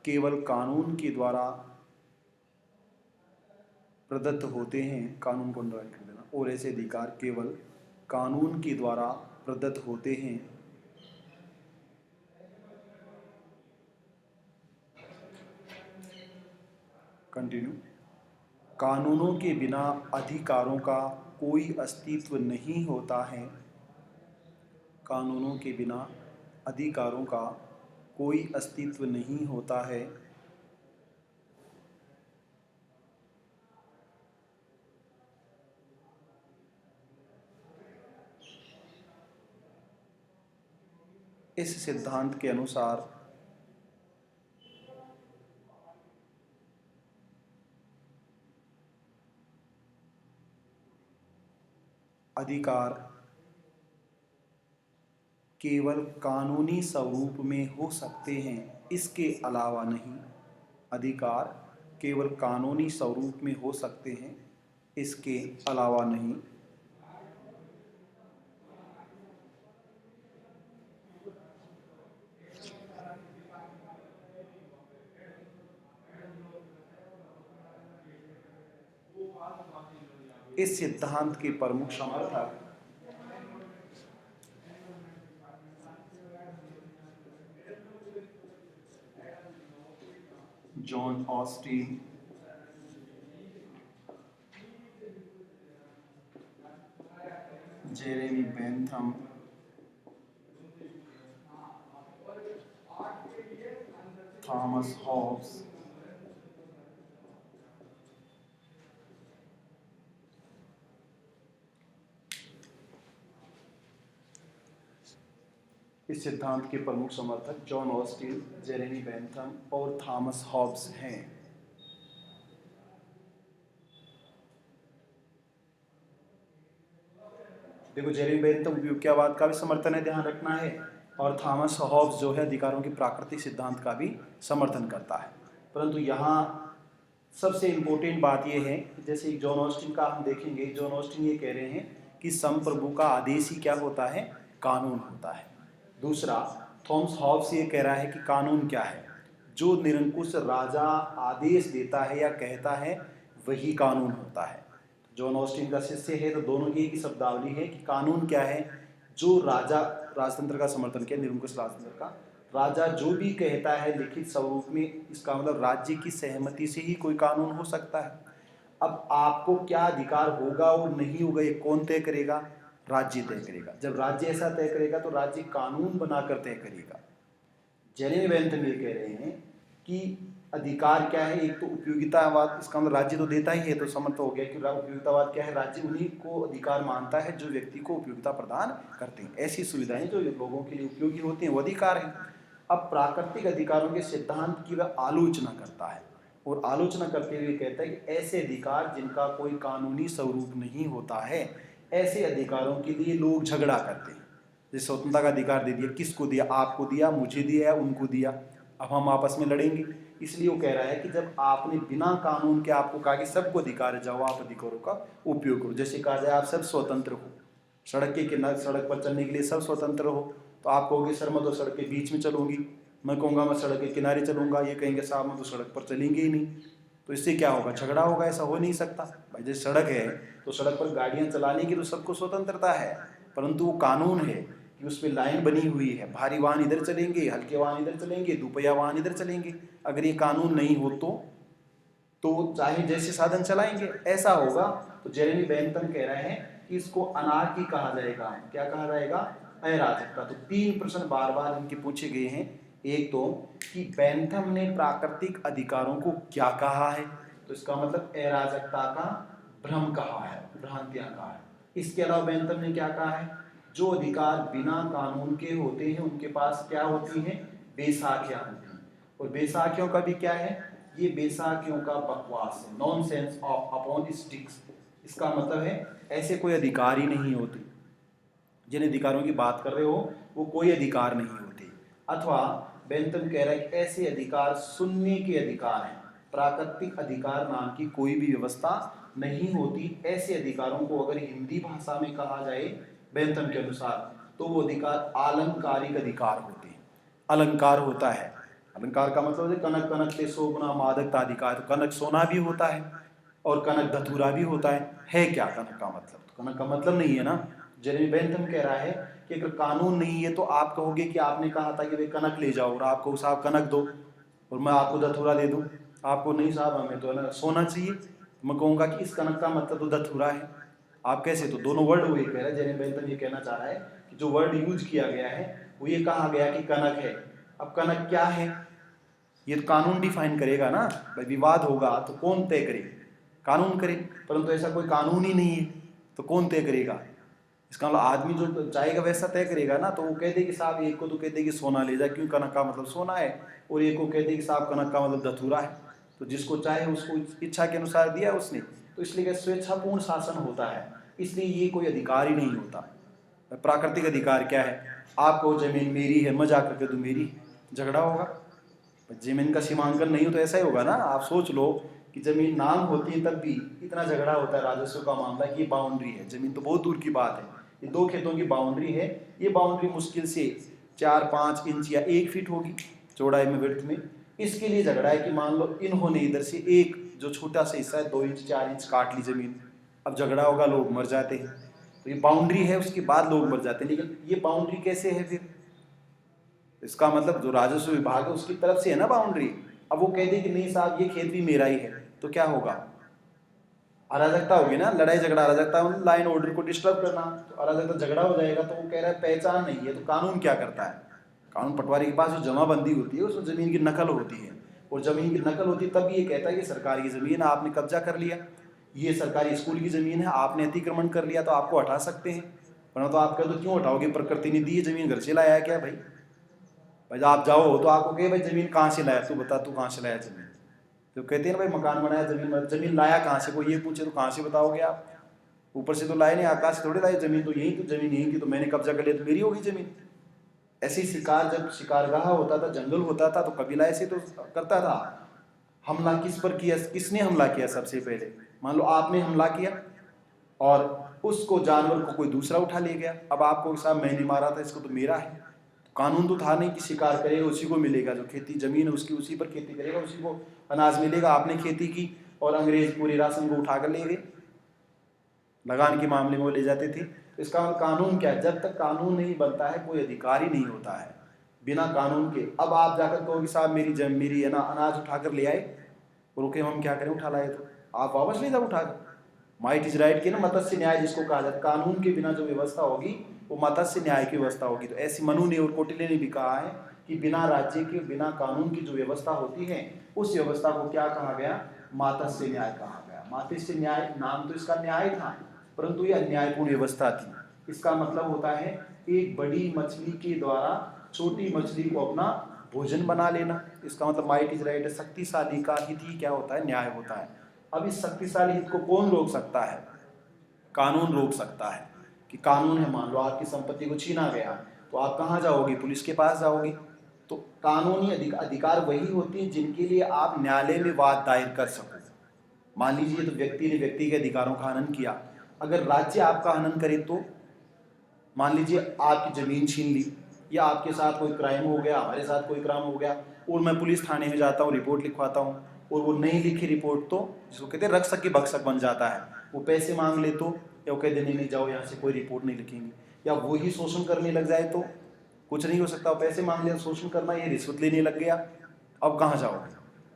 केवल कानून के द्वारा प्रदत्त होते हैं, कानून को अंडरलाइन कर देना, और ऐसे अधिकार केवल कानून के द्वारा प्रदत्त होते हैं कंटिन्यू, कानूनों के बिना अधिकारों का कोई अस्तित्व नहीं होता है, कानूनों के बिना अधिकारों का कोई अस्तित्व नहीं होता है, इस सिद्धांत के अनुसार अधिकार केवल कानूनी स्वरूप में हो सकते हैं, इसके अलावा नहीं। अधिकार केवल कानूनी स्वरूप में हो सकते हैं, इसके अलावा नहीं। इस सिद्धांत के प्रमुख समर्थक John Austin, Jeremy Bentham, Thomas Hobbes, इस सिद्धांत के प्रमुख समर्थक जॉन ऑस्टिन, जेरेमी बेंथम और थॉमस हॉब्स हैं। देखो, जेरेमी बेंथम उपयोगितावाद का भी समर्थन है, ध्यान रखना है, और थॉमस हॉब्स जो है अधिकारों के प्राकृतिक सिद्धांत का भी समर्थन करता है। परंतु यहाँ सबसे इम्पोर्टेंट बात यह है कि जैसे जॉन ऑस्टिन का हम देखेंगे, जॉन ऑस्टिन ये कह रहे हैं कि संप्रभु का आदेश ही क्या होता है, कानून होता है। दूसरा, थॉमस हॉब्स ये कह रहा है कि कानून क्या है, जो निरंकुश राजा आदेश देता है या कहता है वही कानून होता है। जॉन ऑस्टिन का शिष्य है तो दोनों की एक ही शब्दावली है कि कानून क्या है, जो राजा, राजतंत्र का समर्थन किया, निरंकुश राजतंत्र का, राजा जो भी कहता है लिखित स्वरूप में, इसका मतलब राज्य की सहमति से ही कोई कानून हो सकता है। अब आपको क्या अधिकार होगा और नहीं होगा ये कौन तय करेगा, राज्य तय करेगा। जब राज्य ऐसा तय करेगा तो राज्य कानून बनाकर तय करेगा। जेरेमी बेंथम ये कह रहे हैं कि अधिकार क्या है, एक तो उपयोगितावाद, इसका मतलब राज्य तो देता ही है, तो समझ तो हो गया कि उपयोगितावाद क्या है, राज्य उन्हीं को अधिकार मानता है जो व्यक्ति को उपयोगिता प्रदान करते हैं। ऐसी सुविधाएं जो लोगों के लिए उपयोगी होती हैं वो अधिकार हैं। अब प्राकृतिक अधिकारों के सिद्धांत की वह आलोचना करता है, और आलोचना करते हुए कहता है कि ऐसे अधिकार जिनका कोई कानूनी स्वरूप नहीं होता है, ऐसे अधिकारों के लिए लोग झगड़ा करते हैं। जैसे स्वतंत्रता का अधिकार दे दिया, किसको दिया, आपको दिया, मुझे दिया या उनको दिया, अब हम आपस में लड़ेंगे। इसलिए वो कह रहा है कि जब आपने बिना कानून के आपको कहा कि सबको अधिकार है, जाओ आप अधिकारों का उपयोग करो। जैसे कहा जाए आप सब स्वतंत्र हो, सड़क के किनारे, सड़क पर चलने के लिए सब स्वतंत्र हो, तो आप कहोगे सर मैं तो सड़क के बीच में चलूंगी, मैं कहूँगा मैं सड़क के किनारे चलूंगा, ये कहेंगे साहब मैं तो सड़क पर चलेंगे ही नहीं। तो इससे क्या होगा, झगड़ा होगा, ऐसा हो नहीं सकता भाई। जैसे सड़क है तो सड़क पर गाड़ियाँ चलाने की तो सबको स्वतंत्रता है, परंतु वो कानून है कि उस पर लाइन बनी हुई है, भारी वाहन इधर चलेंगे, हल्के वाहन इधर चलेंगे, दोपहिया वाहन इधर चलेंगे। अगर ये कानून नहीं हो तो चाहे जैसे साधन चलाएंगे, ऐसा होगा। तो जेरेमी बेंथम कह रहे हैं कि इसको अनार्की कहा जाएगा। क्या कहा जाएगा, अराजकता। तो 3 प्रश्न बार बार इनके पूछे गए हैं। एक तो कि बेंथम ने प्राकृतिक अधिकारों को क्या कहा है, तो इसका मतलब अराजकता का भ्रम कहा है, भ्रांतियां कहा है। इसके अलावा बेंथम ने क्या कहा है, जो अधिकार बिना कानून के होते हैं उनके पास क्या होती हैं, बेसाखियां होती हैं। और बेसाखियों का भी क्या है, ये बेसाखियों का बकवास है, नॉनसेंस ऑफ अपॉन स्टिक्स। इसका मतलब है ऐसे कोई अधिकार ही नहीं होते, जिन अधिकारों की बात कर रहे हो वो कोई अधिकार नहीं होते। अथवा बेंथम कह रहा है कि ऐसे अधिकार सुनने के अधिकार हैं, प्राकृतिक अधिकार नाम की कोई भी व्यवस्था नहीं होती। ऐसे अधिकारों को अगर हिंदी भाषा में कहा जाए बेंथम के अनुसार तो वो अधिकार आलंकारिक अधिकार होते हैं। अलंकार होता है, अलंकार का मतलब है कनक कनक से सोना मादकता अधिकार। तो कनक सोना भी होता है और कनक धतूरा भी होता है क्या कनक का मतलब, तो कनक का मतलब नहीं है ना। जेरेमी बेंथम कह रहा है कि अगर कानून नहीं है तो आप कहोगे कि आपने कहा था कि भाई कनक ले जाओ, और आप कहो साहब कनक दो और मैं आपको धतूरा दे दूं, आपको नहीं साहब हमें तो ना सोना चाहिए, मैं कहूँगा कि इस कनक का मतलब तो धतूरा है। आप कैसे, तो दोनों वर्ड वही कह रहे हैं। जेरेमी बेंथम ये कहना चाह रहा है कि जो वर्ड यूज किया गया है वो ये कहा गया कि कनक है। अब कनक क्या है ये तो कानून डिफाइन करेगा ना भाई, विवाद होगा तो कौन तय करे, कानून करे। परंतु ऐसा कोई कानून ही नहीं है तो कौन तय करेगा, इसका मतलब आदमी जो चाहेगा वैसा तय करेगा ना। तो वो कह दे कि साहब एक को तो कह दे कि सोना ले जा, क्यों कनक का मतलब सोना है, और एक को कह दे कि साहब कनक का मतलब धतूरा है। तो जिसको चाहे उसको इच्छा के अनुसार दिया उसने। तो इसलिए क्या स्वेच्छापूर्ण शासन होता है, इसलिए ये कोई अधिकार ही नहीं होता। प्राकृतिक अधिकार क्या है, आपको जमीन मेरी है, मैं जाकर के दूं मेरी, झगड़ा होगा। जमीन का सीमांकन नहीं हो तो ऐसा ही होगा ना। आप सोच लो कि जमीन नाम होती है तब भी इतना झगड़ा होता है राजस्व का मामला कि ये बाउंड्री है, जमीन तो बहुत दूर की बात है, ये 2 खेतों की बाउंड्री है। ये बाउंड्री मुश्किल से 4-5 इंच या 1 फीट होगी चौड़ाई में, विड्थ में। इसके लिए झगड़ा है कि मान लो इन्होंने इधर से एक जो छोटा सा हिस्सा है 2 इंच 4 इंच काट ली जमीन। अब झगड़ा होगा, लोग मर जाते हैं। तो ये बाउंड्री है, उसके बाद लोग मर जाते हैं। लेकिन ये बाउंड्री कैसे है फिर, इसका मतलब जो राजस्व विभाग है उसकी तरफ से है ना बाउंड्री। अब वो कह दे कि नहीं साहब ये खेत भी मेरा ही है, तो क्या होगा, अराजकता होगी ना, लड़ाई झगड़ा। अराजकता मतलब लाइन ऑर्डर को डिस्टर्ब करना, तो अराजकता झगड़ा हो जाएगा। तो वो कह रहा है पहचान नहीं है, तो कानून क्या करता है, कानून पटवारी के पास जो जमाबंदी होती है उसमें जमीन की नकल होती है, और जमीन की नकल होती है तब ये कहता है कि सरकारी जमीन है, आपने कब्जा कर लिया, ये सरकारी स्कूल की जमीन है, आपने अतिक्रमण कर लिया तो आपको हटा सकते हैं। वरना तो आप कह दो क्यों हटाओगे, प्रकृति ने दी है जमीन, घर से लाया है क्या भाई? भाई आप जाओ तो आपको कहे भाई जमीन कहाँ से लाया, तू बता तू कहाँ से लाया जमीन। तो कहते हैं ना भाई मकान बनाया जमीन, जमीन लाया कहाँ से, कोई ये पूछे तो कहाँ से बताओगे आप? ऊपर से तो लाए नहीं, आकाश से थोड़ी लाए जमीन, तो यही तो जमीन यही थी, तो मैंने कब्जा कर लिया तो मेरी होगी जमीन। ऐसे ही शिकार, जब शिकारगाह होता था, जंगल होता था, तो कबीला ऐसे तो करता था। हमला किस पर किया, किसने हमला किया सबसे पहले? मान लो आपने हमला किया और उसको जानवर को कोई दूसरा उठा ले गया, अब आपको साहब मैंने मारा था, इसको तो मेरा है। कानून तो था नहीं कि शिकार करेगा उसी को मिलेगा, जो खेती जमीन है उसकी उसी पर खेती करेगा उसी को अनाज मिलेगा। आपने खेती की और अंग्रेज पूरी राशन को उठाकर ले गए, लगान के मामले में वो ले जाते थे। तो इसका कानून क्या है? जब तक कानून नहीं बनता है कोई अधिकार ही नहीं होता है बिना कानून के। अब आप जाकर कहोगे साहब मेरी है ना अनाज उठाकर ले आए, रोके हम क्या करें, उठा लाए तो आप वापस ले जाओ उठाकर। माइट इज राइट की ना, मत्स्य न्याय जिसको कहा जाता है, कानून के बिना जो व्यवस्था होगी वो मत्स्य न्याय की व्यवस्था होगी। तो ऐसी मनु ने और कौटिल्य ने भी कहा है कि बिना राज्य के, बिना कानून की जो व्यवस्था होती है उस व्यवस्था को क्या कहा गया? मातस्य न्याय कहा गया। मातस्य न्याय नाम तो इसका न्याय था, परंतु यह अन्यायपूर्ण व्यवस्था थी। इसका मतलब होता है एक बड़ी मछली के द्वारा छोटी मछली को अपना भोजन बना लेना। इसका मतलब माइट इज राइट, शक्तिशाली का हित ही क्या होता है? न्याय होता है। अब इस शक्तिशाली हित को कौन रोक सकता है? कानून रोक सकता है। कि कानून है, मान लो आपकी संपत्ति को छीना गया तो आप कहाँ जाओगे? पुलिस के पास जाओगे। तो कानूनी अधिकार वही होते हैं जिनके लिए आप न्यायालय में वाद दायर कर सको। मान लीजिए तो व्यक्ति ने व्यक्ति के अधिकारों का हनन किया, अगर राज्य आपका हनन करे तो मान लीजिए आपकी जमीन छीन ली या आपके साथ कोई क्राइम हो गया, हमारे साथ कोई क्राइम हो गया और मैं पुलिस थाने में जाता हूँ, रिपोर्ट लिखवाता हूँ और वो नहीं लिखी रिपोर्ट तो जिसको कहते हैं रक्षक की भक्षक बन जाता है। वो पैसे मांग ले तो, या वो कह देने नहीं जाओ यहाँ से, कोई रिपोर्ट नहीं लिखेंगे, या वो ही शोषण करने लग जाए तो कुछ नहीं हो सकता। पैसे मांग लिया, शोषण करना, ये रिश्वत लेने लग गया, अब कहाँ जाओगे?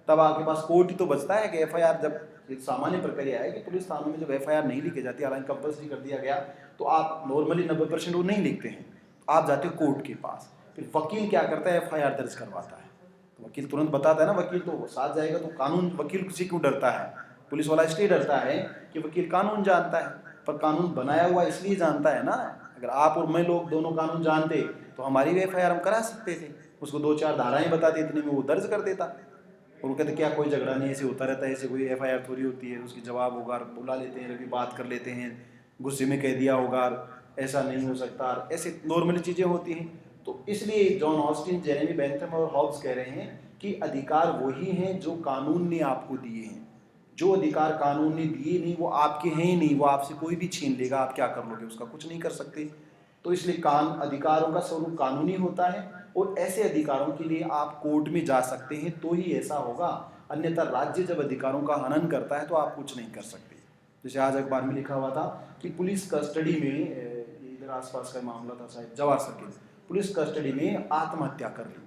तब आपके पास कोर्ट ही तो बचता है कि एफआईआर, जब एक सामान्य प्रक्रिया है कि पुलिस थानों में जब एफआईआर नहीं लिखी जाती, हालांकि कंपल्सरी कर दिया गया, तो आप नॉर्मली 90% वो नहीं लिखते हैं, आप जाते हो कोर्ट के पास। फिर वकील क्या करता है? एफआईआर दर्ज करवाता है। तो वकील तुरंत बताता है ना, वकील तो साथ जाएगा। तो कानून, वकील से क्यों डरता है? पुलिस वाला इसलिए डरता है कि वकील कानून जानता है, पर कानून बनाया हुआ इसलिए जानता है ना। अगर आप और मैं लोग दोनों कानून जानते तो हमारी भी एफआईआर हम करा सकते थे, उसको 2-4 धाराएं बताते, इतने में वो दर्ज कर देता। और वो कहते क्या कोई झगड़ा नहीं, ऐसे होता रहता है, ऐसे कोई एफआईआर थोड़ी होती है, उसकी जवाब होगा, बुला लेते हैं, रवि बात कर लेते हैं, गुस्से में कह दिया होगा, ऐसा नहीं हो सकता, ऐसे नॉर्मली चीज़ें होती हैं। तो इसलिए जॉन ऑस्टिन, जेरेमी बेंथम और हॉब्स कह रहे हैं कि अधिकार वही हैं जो कानून ने आपको दिए हैं। जो अधिकार कानून ने दिए नहीं वो आपके हैं ही नहीं, वो आपसे कोई भी छीन लेगा, आप क्या कर लोगे? उसका कुछ नहीं कर सकते। तो इसलिए अधिकारों का स्वरूप कानूनी होता है और ऐसे अधिकारों के लिए आप कोर्ट में जा सकते हैं तो ही ऐसा होगा, अन्यथा राज्य जब अधिकारों का हनन करता है तो आप कुछ नहीं कर सकते। जैसे आज अखबार में लिखा हुआ था कि पुलिस कस्टडी में, इधर आसपास का मामला था शायद जवाहर सर्किल, पुलिस कस्टडी में आत्महत्या कर ली।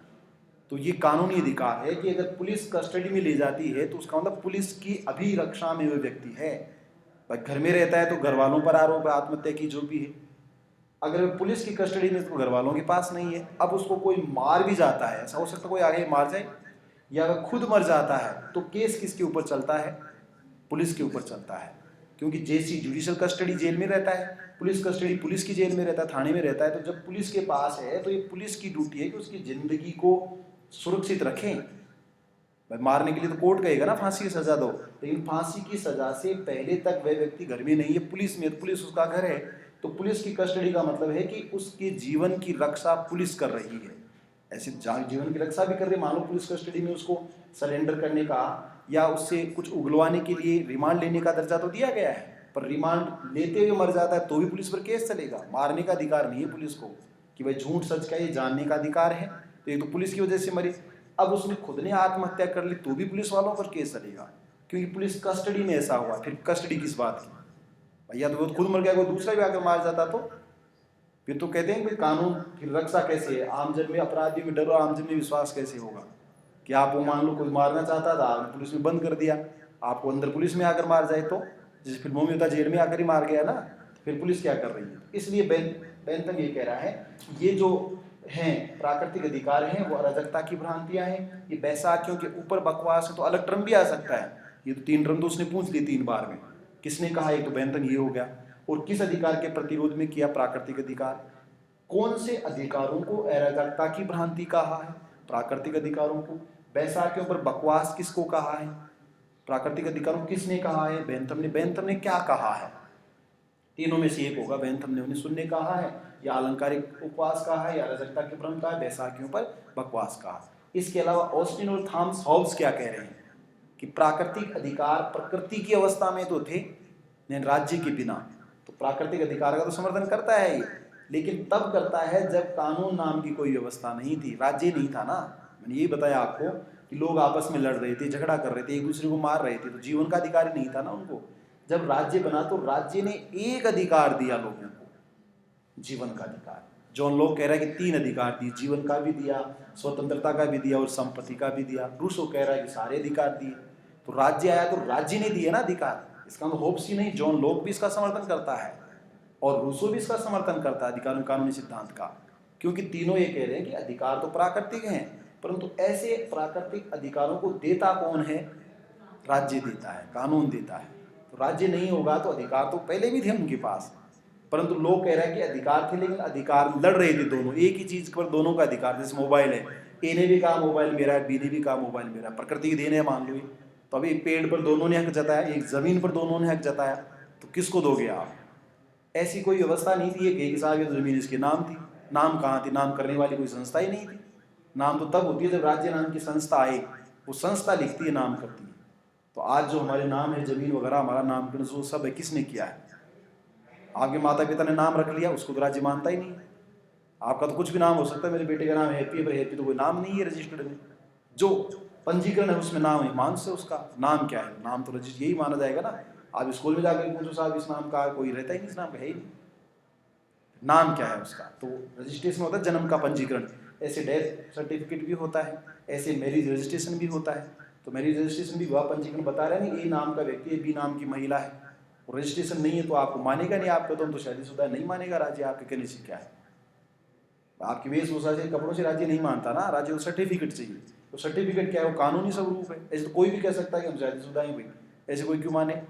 तो ये कानूनी अधिकार है कि अगर पुलिस कस्टडी में ले जाती है तो उसका मतलब पुलिस की अभिरक्षा में वो व्यक्ति है। भाई घर में रहता है तो घर वालों पर आरोप है आत्महत्या की, जो भी है। अगर पुलिस की कस्टडी में तो घर वालों के पास नहीं है, अब उसको कोई मार भी जाता है, ऐसा हो सकता है कोई आगे मार जाए, या अगर खुद मर जाता है तो केस किसके ऊपर चलता है? पुलिस के ऊपर चलता है। क्योंकि जैसी जुडिशियल कस्टडी जेल में रहता है, पुलिस कस्टडी पुलिस की जेल में रहता है, थाने में रहता है। तो जब पुलिस के पास है तो ये पुलिस की ड्यूटी है कि उसकी जिंदगी को सुरक्षित रखें। भाई मारने के लिए तो कोर्ट कहेगा ना फांसी की सजा दो, लेकिन फांसी की सजा से पहले तक वह व्यक्ति घर में नहीं है, पुलिस में, तो पुलिस उसका घर है। तो पुलिस की कस्टडी का मतलब है कि उसके जीवन की रक्षा पुलिस कर रही है। ऐसे जीवन की रक्षा भी कर रही, मान लो पुलिस कस्टडी में उसको सरेंडर करने का या उससे कुछ उगलवाने के लिए रिमांड लेने का दर्जा तो दिया गया है, पर रिमांड लेते हुए मर जाता है तो भी पुलिस पर केस चलेगा। मारने का अधिकार नहीं है पुलिस को कि भाई झूठ सच का ये जानने का अधिकार है। तो ये तो पुलिस की वजह से मरी, अब उसने खुद ने आत्महत्या कर ली तो भी पुलिस वालों पर केस चलेगा, क्योंकि पुलिस कस्टडी में ऐसा हुआ। फिर कस्टडी किस बात की? भैया तो वो खुद मर गया, कोई दूसरा भी आकर मार जाता तो फिर तो कहते हैं कि कानून की रक्षा कैसे है? आमजन में अपराधी में डर और आमजन में विश्वास कैसे होगा? कि आप वो मान लो कोई मारना चाहता था, आपने पुलिस में बंद कर दिया, आपको अंदर पुलिस में आकर मार जाए तो, जैसे फिल्मों में होता जेल में आकर ही मार गया ना, फिर पुलिस क्या कर रही है? इसलिए बेंथम ये कह रहा है ये जो हैं प्राकृतिक अधिकार हैं वो अराजकता की भ्रांतियां हैं, ये बैसाखियों के ऊपर बकवास है। तो अलग टर्म भी आ सकता है, ये तो 3 टर्म तो उसने पूछ ली 3 बार में, किसने कहा? एक तो बेंथम ये हो गया, और किस अधिकार के प्रतिरोध में किया? प्राकृतिक अधिकार। कौन से अधिकारों को अराजकता की भ्रांति कहा है? प्राकृतिक अधिकारों को। बैसाखियों पर बकवास किसको कहा है? प्राकृतिक अधिकारों किसने कहा है? बेंथम ने। बेंथम ने क्या कहा है? तीनों में से एक होगा। बेंथम ने उन्हें शून्य कहा है, या अलंकारिक उपवास कहा है, या अराजकता की भ्रम कहा है, बैसाखियों पर बकवास कहा। इसके अलावा ऑस्टिन और थॉमस हॉब्स क्या कह रहे हैं कि प्राकृतिक अधिकार प्रकृति की अवस्था में तो थे, लेकिन राज्य के बिना। तो प्राकृतिक अधिकार का तो समर्थन करता है ये, लेकिन तब करता है जब कानून नाम की कोई व्यवस्था नहीं थी, राज्य नहीं था ना। मैंने यही बताया आपको कि लोग आपस में लड़ रहे थे, झगड़ा कर रहे थे, एक दूसरे को मार रहे थे, तो जीवन का अधिकार ही नहीं था ना उनको। जब राज्य बना तो राज्य ने एक अधिकार दिया लोगों को, जीवन का अधिकार। जॉन लॉक कह रहा है कि 3 अधिकार दिए, जीवन का भी दिया, स्वतंत्रता का भी दिया और संपत्ति का भी दिया। रूसो कह रहा है कि सारे अधिकार दिए। तो राज्य आया तो राज्य ने दिए ना अधिकार। इसका मतलब होप्स ही नहीं, जॉन लॉक भी इसका समर्थन करता है और रूसो भी इसका समर्थन करता है अधिकारों कानूनी सिद्धांत का, क्योंकि तीनों ये कह रहे हैं कि अधिकार तो प्राकृतिक हैं, परंतु ऐसे प्राकृतिक अधिकारों को देता कौन है? राज्य देता है, कानून देता है। तो राज्य नहीं होगा तो अधिकार तो पहले भी थे उनके पास, परंतु लोग कह रहे हैं कि अधिकार थे, लेकिन अधिकार लड़ रहे थे दोनों, एक ही चीज पर दोनों का अधिकार। जैसे मोबाइल है, ए ने भी कहा मोबाइल मेरा है, बी ने भी कहा मोबाइल मेरा, प्रकृति की देन है मान लो ये। तो अभी पेड़ पर दोनों ने हक जताया, एक जमीन पर दोनों ने हक जताया, तो किसको दोगे आप? ऐसी कोई व्यवस्था नहीं थी कि साहब ये जमीन इसके नाम थी। नाम कहाँ थी? नाम करने वाली कोई संस्था ही नहीं थी। नाम तो तब होती है जब राज्य नाम की संस्था आए, वो संस्था लिखती है, नाम करती है। तो आज जो हमारे नाम है, जमीन वगैरह, हमारा नामकरण जो सब है, किसने किया है? आपके माता पिता ने नाम रख लिया, उसको तो राज्य मानता ही नहीं। आपका तो कुछ भी नाम हो सकता है, मेरे बेटे का नाम हैप्पी है, पर हैप्पी तो कोई नाम नहीं है रजिस्टर्ड में। जो पंजीकरण है उसमें नाम है, मान से उसका नाम क्या है? नाम तो रजिस्टर यही माना जाएगा ना। आप स्कूल में जाकर पूछो साहब इस नाम का, कोई रहता ही नहीं, इस नाम का है ही नहीं। नाम क्या है उसका? तो रजिस्ट्रेशन होता है जन्म का पंजीकरण। ऐसे डेथ सर्टिफिकेट भी होता है, ऐसे मैरिज रजिस्ट्रेशन भी होता है। तो मैरिज रजिस्ट्रेशन भी विवाह पंजीकरण बता रहे हैं ना, ए नाम का व्यक्ति है, बी नाम की महिला है, और रजिस्ट्रेशन नहीं है तो आपको मानेगा नहीं। आपका तो शादीशुदा नहीं मानेगा राज्य, आपके कहने से क्या है? आपकी वेशभूषा से, कपड़ों से राज्य नहीं मानता ना, राज्य को सर्टिफिकेट चाहिए। तो सर्टिफिकेट क्या है? वो कानूनी स्वरूप है। ऐसे तो कोई भी कह सकता है कि हम शादीशुदा हैं भाई, ऐसे कोई क्यों माने?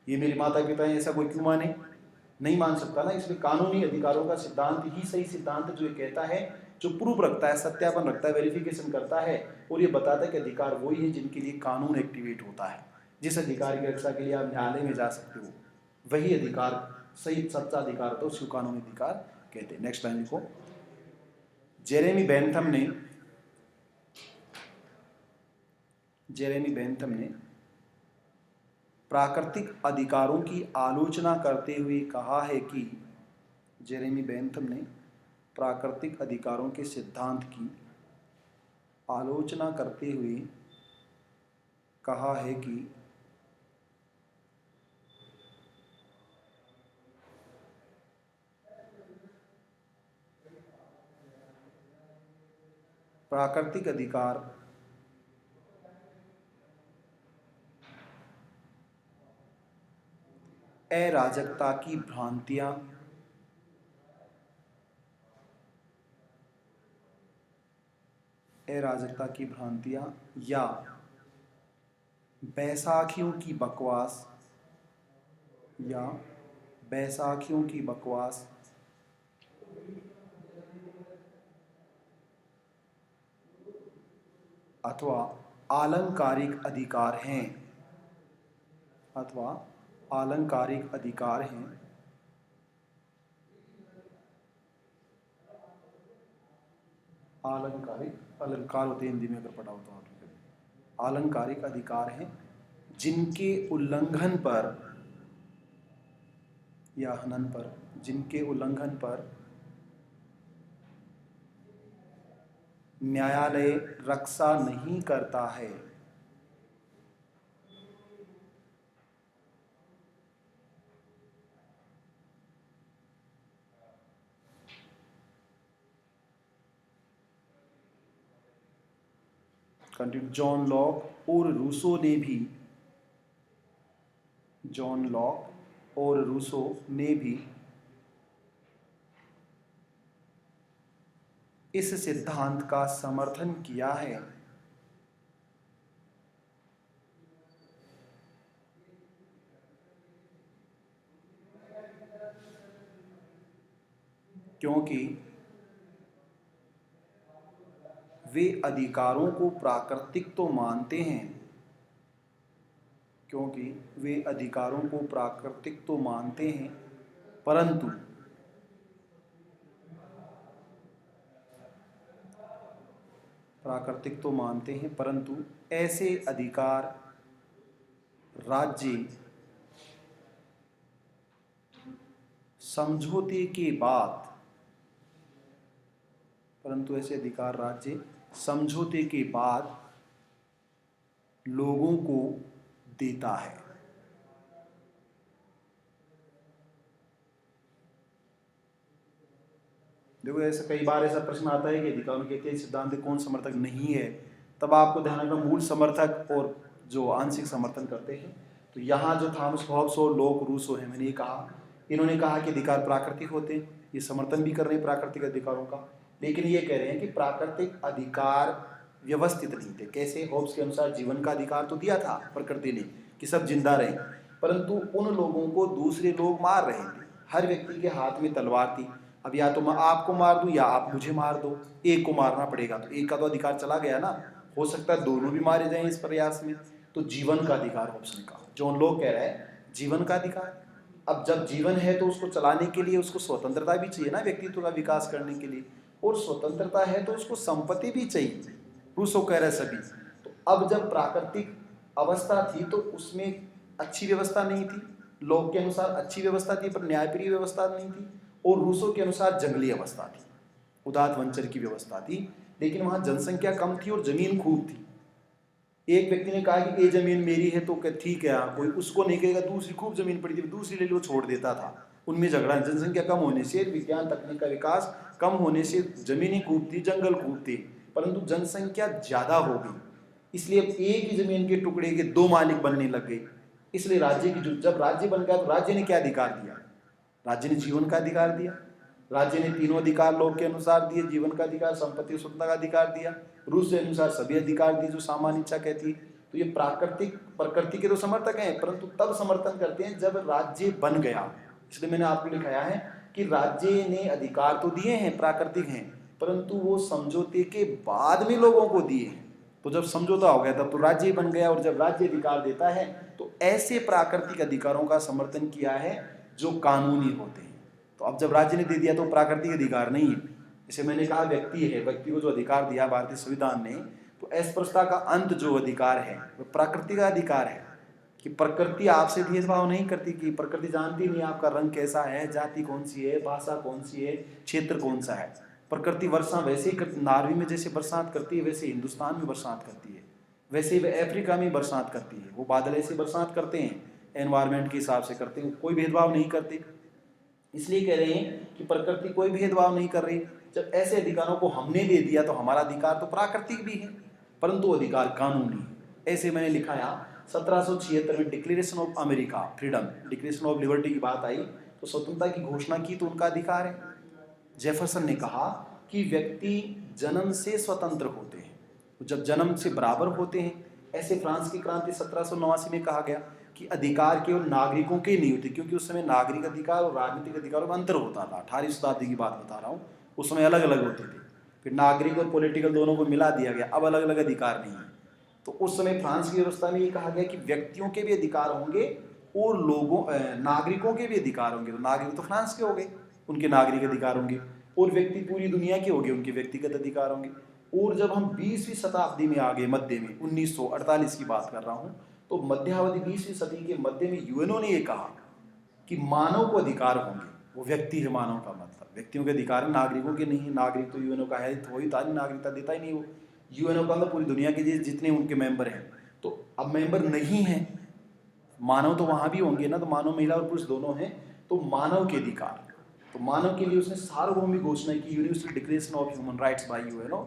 ये मेरे माता पिता हैं, ऐसा कोई क्यों माने? नहीं मान सकता ना। इसलिए कानूनी अधिकारों का सिद्धांत ही सही सिद्धांत जो ये कहता है, जो प्रूफ रखता है, सत्यापन रखता है, वेरिफिकेशन करता है, और ये बताता है कि अधिकार वही है जिनके लिए कानून एक्टिवेट होता है। जिस अधिकार की रक्षा के लिए आप न्यायालय में जा सकते हो, वही अधिकार सही सच्चा अधिकार होता है, उसको कानूनी अधिकार कहते हैं। नेक्स्ट लाइन लिखो। जेरेमी बेंथम ने प्राकृतिक अधिकारों की आलोचना करते हुए कहा है कि जेरेमी बेंथम ने प्राकृतिक अधिकारों के सिद्धांत की आलोचना करते हुए कहा है कि प्राकृतिक अधिकार अराजकता की भ्रांतियां या बैसाखियों की बकवास अथवा आलंकारिक अधिकार हैं अलंकार होते हैं हिंदी में, अगर पढ़ा हो तो आपने। आलंकारिक अधिकार हैं जिनके उल्लंघन पर न्यायालय रक्षा नहीं करता है। कंटिन्यू। जॉन लॉक और रूसो ने भी इस सिद्धांत का समर्थन किया है। क्योंकि वे अधिकारों को प्राकृतिक तो मानते हैं, क्योंकि वे अधिकारों को प्राकृतिक तो मानते हैं, परंतु प्राकृतिक तो मानते हैं परंतु ऐसे अधिकार राज्य समझौते के बाद, परंतु ऐसे अधिकार राज्य समझौते के बाद लोगों को देता है। देखो ऐसा कई बार ऐसा प्रश्न आता है कि अधिकारों के ऐतिहासिक सिद्धांत कौन समर्थक नहीं है, तब आपको ध्यान रखना मूल समर्थक और जो आंशिक समर्थन करते हैं। तो यहाँ जो थॉमस हॉब्स और लॉक रूसो है, मैंने ये कहा, इन्होंने कहा कि अधिकार प्राकृतिक होते हैं, ये समर्थन भी कर रहे हैं प्राकृतिक अधिकारों का, लेकिन ये कह रहे हैं कि प्राकृतिक अधिकार व्यवस्थित नहीं थे। कैसे? हॉब्स के अनुसार जीवन का अधिकार तो दिया था प्रकृति ने कि सब जिंदा रहे, परंतु उन लोगों को दूसरे लोग मार रहे थे। हर व्यक्ति के हाथ में तलवार थी, अब या तो मैं आपको मार दूं या आप मुझे मार दो, एक को मारना पड़ेगा, तो एक का तो अधिकार चला गया ना, हो सकता है दोनों भी मारे जाएं इस प्रयास में। तो जीवन का अधिकार हॉब्स ने कहा, जॉन लॉक कह रहा है जीवन का अधिकार। अब जब जीवन है तो उसको चलाने के लिए उसको स्वतंत्रता भी चाहिए ना, व्यक्तित्व का विकास करने के लिए, और स्वतंत्रता है तो उसको संपत्ति भी चाहिए, रूसो कह रहे सभी। तो अब जब प्राकृतिक अवस्था थी तो उसमें अच्छी व्यवस्था नहीं थी, लॉक के अनुसार अच्छी व्यवस्था थी पर न्यायप्रिय व्यवस्था नहीं थी, और रूसो के अनुसार जंगली अवस्था थी, उदात वंचर की व्यवस्था थी, लेकिन वहां जनसंख्या कम थी और जमीन खूब थी। एक व्यक्ति ने कहा कि ये जमीन मेरी है, तो ठीक है, कोई उसको नहीं कहेगा, दूसरी खूब जमीन पड़ी थी, दूसरी ले लो, छोड़ देता था। उनमें झगड़ा, जनसंख्या कम होने से, विज्ञान तकनीक का विकास कम होने से जमीनी खूब थी, जंगल खूब थे, परंतु जनसंख्या ज्यादा हो गई, इसलिए एक ही जमीन के टुकड़े के दो मालिक बनने लग गए। इसलिए राज्य की, जब राज्य बन गया तो राज्य ने क्या अधिकार दिया? राज्य ने जीवन का अधिकार दिया। राज्य ने तीनों अधिकार लोक के अनुसार दिए, जीवन का अधिकार, संपत्ति स्वतंत्रता का अधिकार दिया, रूस के अनुसार सभी अधिकार दिए जो सामान्य इच्छा कहती है। तो ये प्राकृतिक प्रकृति के तो समर्थक हैं, परंतु तब समर्थन करते हैं जब राज्य बन गया। इसलिए मैंने आपको लिखाया है कि राज्य ने अधिकार तो दिए हैं, प्राकृतिक हैं, परंतु वो समझौते के बाद में लोगों को दिए हैं। तो जब समझौता हो गया तब तो राज्य बन गया, और जब राज्य अधिकार देता है तो ऐसे प्राकृतिक अधिकारों का समर्थन किया है जो कानूनी होते हैं। तो अब जब राज्य ने दे दिया तो प्राकृतिक अधिकार नहीं है। जैसे मैंने कहा व्यक्ति है, व्यक्ति को जो अधिकार दिया भारतीय संविधान ने, तो अस्पृश्यता का अंत जो अधिकार है वो प्रकृति का अधिकार है, कि प्रकृति आपसे भेदभाव नहीं करती, कि प्रकृति जानती नहीं आपका रंग कैसा है, जाति कौन सी है, भाषा कौन सी है, क्षेत्र कौन सा है। प्रकृति वर्षा वैसे ही करती, नार्वे में जैसे बरसात करती है वैसे हिंदुस्तान में बरसात करती है, वैसे ही अफ्रीका में बरसात करती है। वो बादल ऐसे बरसात करते हैं, एनवायरमेंट के हिसाब से करते हैं, कोई भेदभाव नहीं करते। इसलिए कह रहे हैं कि प्रकृति कोई भेदभाव नहीं कर रही। जब ऐसे अधिकारों को हमने दे दिया तो हमारा अधिकार तो प्राकृतिक भी है, परंतु अधिकार कानूनी है। ऐसे मैंने लिखा यहाँ 1776 में declaration of America freedom, declaration of liberty की बात आई तो स्वतंत्रता की घोषणा की, तो उनका अधिकार है। जेफरसन ने कहा कि व्यक्ति जन्म से स्वतंत्र होते हैं, तो जब जन्म से बराबर होते हैं, ऐसे फ्रांस की क्रांति 1789 में कहा गया कि अधिकार केवल नागरिकों के नहीं होते, क्योंकि उस समय नागरिक अधिकार और राजनीतिक अधिकारों में अंतर होता था। 18वीं शताब्दी की बात बता रहा हूँ, उस समय अलग अलग होते थे, फिर नागरिक और पॉलिटिकल दोनों को मिला दिया गया, अब अलग अलग अधिकार नहीं है। तो उस समय फ्रांस की व्यवस्था में ये कहा गया कि व्यक्तियों के भी अधिकार होंगे और लोगों नागरिकों के भी अधिकार होंगे। तो नागरिक तो फ्रांस के हो गए, उनके नागरिक अधिकार होंगे, और व्यक्ति पूरी दुनिया के हो गए, उनके व्यक्तिगत अधिकार होंगे। और जब हम 20वीं शताब्दी में आ गए, मध्य में 1948 की बात कर रहा हूँ, तो मध्यावधि 20वीं सदी के मध्य में यूएनओ ने ये कहा कि मानव को अधिकार होंगे। वो व्यक्ति है, मानव का मतलब व्यक्तियों के अधिकार, नागरिकों के नहीं है। नागरिक तो यूएनओ का है, तो वही था, नागरिकता देता ही नहीं वो। यूएनओ का मतलब पूरी दुनिया के जितने उनके मेंबर हैं, तो अब मेंबर नहीं है, मानव तो वहां भी होंगे ना, तो मानव महिला और पुरुष दोनों हैं, तो मानव के अधिकार, तो मानव के लिए उसने सार्वभौमिक घोषणा की, universal declaration of human rights by UNO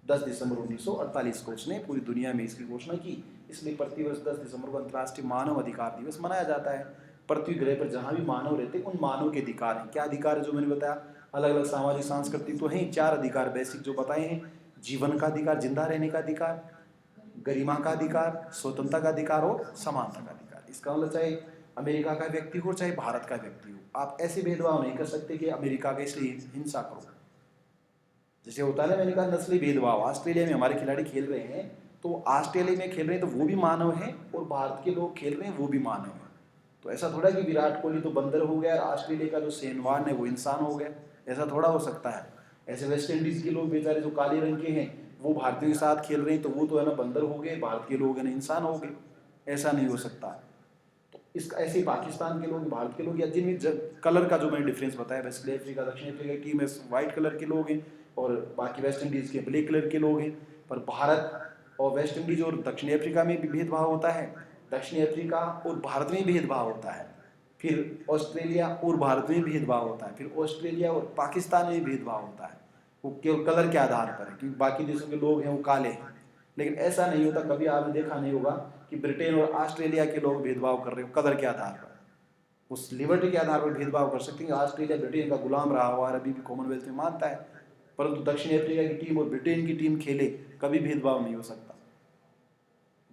10 दिसंबर 1948 को उसने पूरी दुनिया में इसकी घोषणा की। इसलिए प्रतिवर्ष 10 दिसंबर को अंतर्राष्ट्रीय मानव अधिकार दिवस मनाया जाता है। पृथ्वी ग्रह पर जहाँ भी मानव रहते उन मानव के अधिकार हैं। क्या अधिकार है जो मैंने बताया? अलग अलग सामाजिक सांस्कृतिक तो हैं, 4 अधिकार बेसिक जो बताए हैं। जीवन का अधिकार, जिंदा रहने का अधिकार, गरिमा का अधिकार, स्वतंत्रता का अधिकार और समानता का अधिकार। इसका मतलब चाहे अमेरिका का व्यक्ति हो चाहे भारत का व्यक्ति हो, आप ऐसे भेदभाव नहीं कर सकते कि अमेरिका का इसलिए हिंसा करो। जैसे होता है ना, मैंने कहा नस्ली भेदभाव, ऑस्ट्रेलिया में हमारे खिलाड़ी खेल रहे हैं तो ऑस्ट्रेलिया में खेल रहे हैं तो वो भी मानव हैं, और भारत के लोग खेल रहे हैं वो भी मानव हैं। तो ऐसा थोड़ा कि विराट कोहली तो बंदर हो गया और ऑस्ट्रेलिया का जो सेनवान है वो इंसान हो गया, ऐसा थोड़ा हो सकता है। ऐसे वेस्ट इंडीज़ के लोग बेचारे जो काले रंग के हैं वो भारतीयों के साथ खेल रहे हैं तो वो तो है ना बंदर हो गए, भारत के लोग है ना इंसान हो गए, ऐसा नहीं हो सकता। तो इसका ऐसे पाकिस्तान के लोग, भारत के लोग, या जिनमें कलर का जो मैंने डिफरेंस बताया, वेस्ट अफ्रीका दक्षिण अफ्रीका की टीम में वाइट कलर के लोग हैं और बाकी वेस्ट इंडीज़ के ब्लैक कलर के लोग हैं। पर भारत और वेस्ट इंडीज़ और दक्षिण अफ्रीका में भी भेदभाव होता है, दक्षिण अफ्रीका और भारत में भेदभाव होता है, फिर ऑस्ट्रेलिया और भारत में भेदभाव होता है, फिर ऑस्ट्रेलिया और पाकिस्तान में भेदभाव होता है। वो केवल कलर के आधार पर है क्योंकि बाकी देशों के लोग हैं वो काले हैं। लेकिन ऐसा नहीं होता, कभी आपने देखा नहीं होगा कि ब्रिटेन और ऑस्ट्रेलिया के लोग भेदभाव कर रहे हो कलर के आधार पर। उस लिबर्टी के आधार पर भेदभाव कर सकते हैं। ऑस्ट्रेलिया ब्रिटेन का गुलाम रहा हुआ है, अभी भी कॉमनवेल्थ में मानता है, परंतु दक्षिण अफ्रीका की टीम और ब्रिटेन की टीम खेले कभी भेदभाव नहीं हो सकता।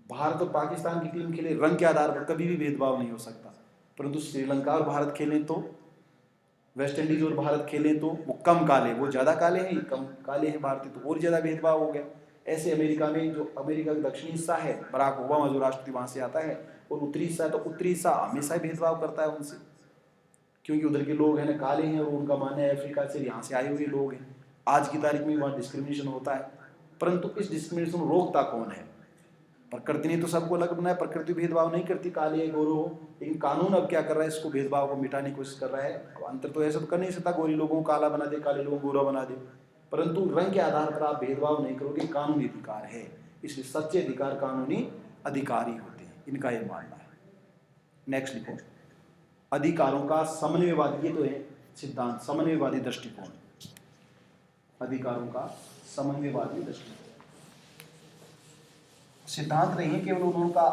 भारत और पाकिस्तान की टीम खेले रंग के आधार पर कभी भी भेदभाव नहीं हो सकता। परंतु श्रीलंका और भारत खेलें तो, वेस्ट इंडीज और भारत खेलें तो वो कम काले, वो ज़्यादा काले हैं, ये कम काले हैं भारतीय, तो और ज़्यादा भेदभाव हो गया। ऐसे अमेरिका में, जो अमेरिका का दक्षिणी हिस्सा है, बराक ओबामा जो राष्ट्रपति वहाँ से आता है, और उत्तरी हिस्सा है, तो उत्तरी हिस्सा हमेशा भेदभाव करता है उनसे, क्योंकि उधर के लोग हैं ना काले हैं और उनका मानना है अफ्रीका से यहाँ से आए हुए लोग हैं। आज की तारीख में वहाँ डिस्क्रिमिनेशन होता है, परंतु इस डिस्क्रिमिनेशन रोकता कौन है? प्रकृति ने तो सबको अलग बनाया, प्रकृति भेदभाव नहीं करती काले गोरे हो, लेकिन कानून अब क्या कर रहा है, इसको भेदभाव को मिटाने की कोशिश कर रहा है। अब अंतर तो ऐसा तो कर नहीं सकता गोरे लोगों को काला बना दे, काले लोगों को गोरा बना दे, परंतु रंग के आधार पर आप भेदभाव नहीं करोगे, कानूनी अधिकार है, इसलिए सच्चे अधिकार कानूनी अधिकार ही होते हैं, इनका यह मानना है। नेक्स्ट लिखो, अधिकारों का समन्वयवादी, ये तो है सिद्धांत, समन्वयवादी दृष्टिकोण, अधिकारों का समन्वयवादी दृष्टिकोण सिद्धांत नहीं है, केवल उनका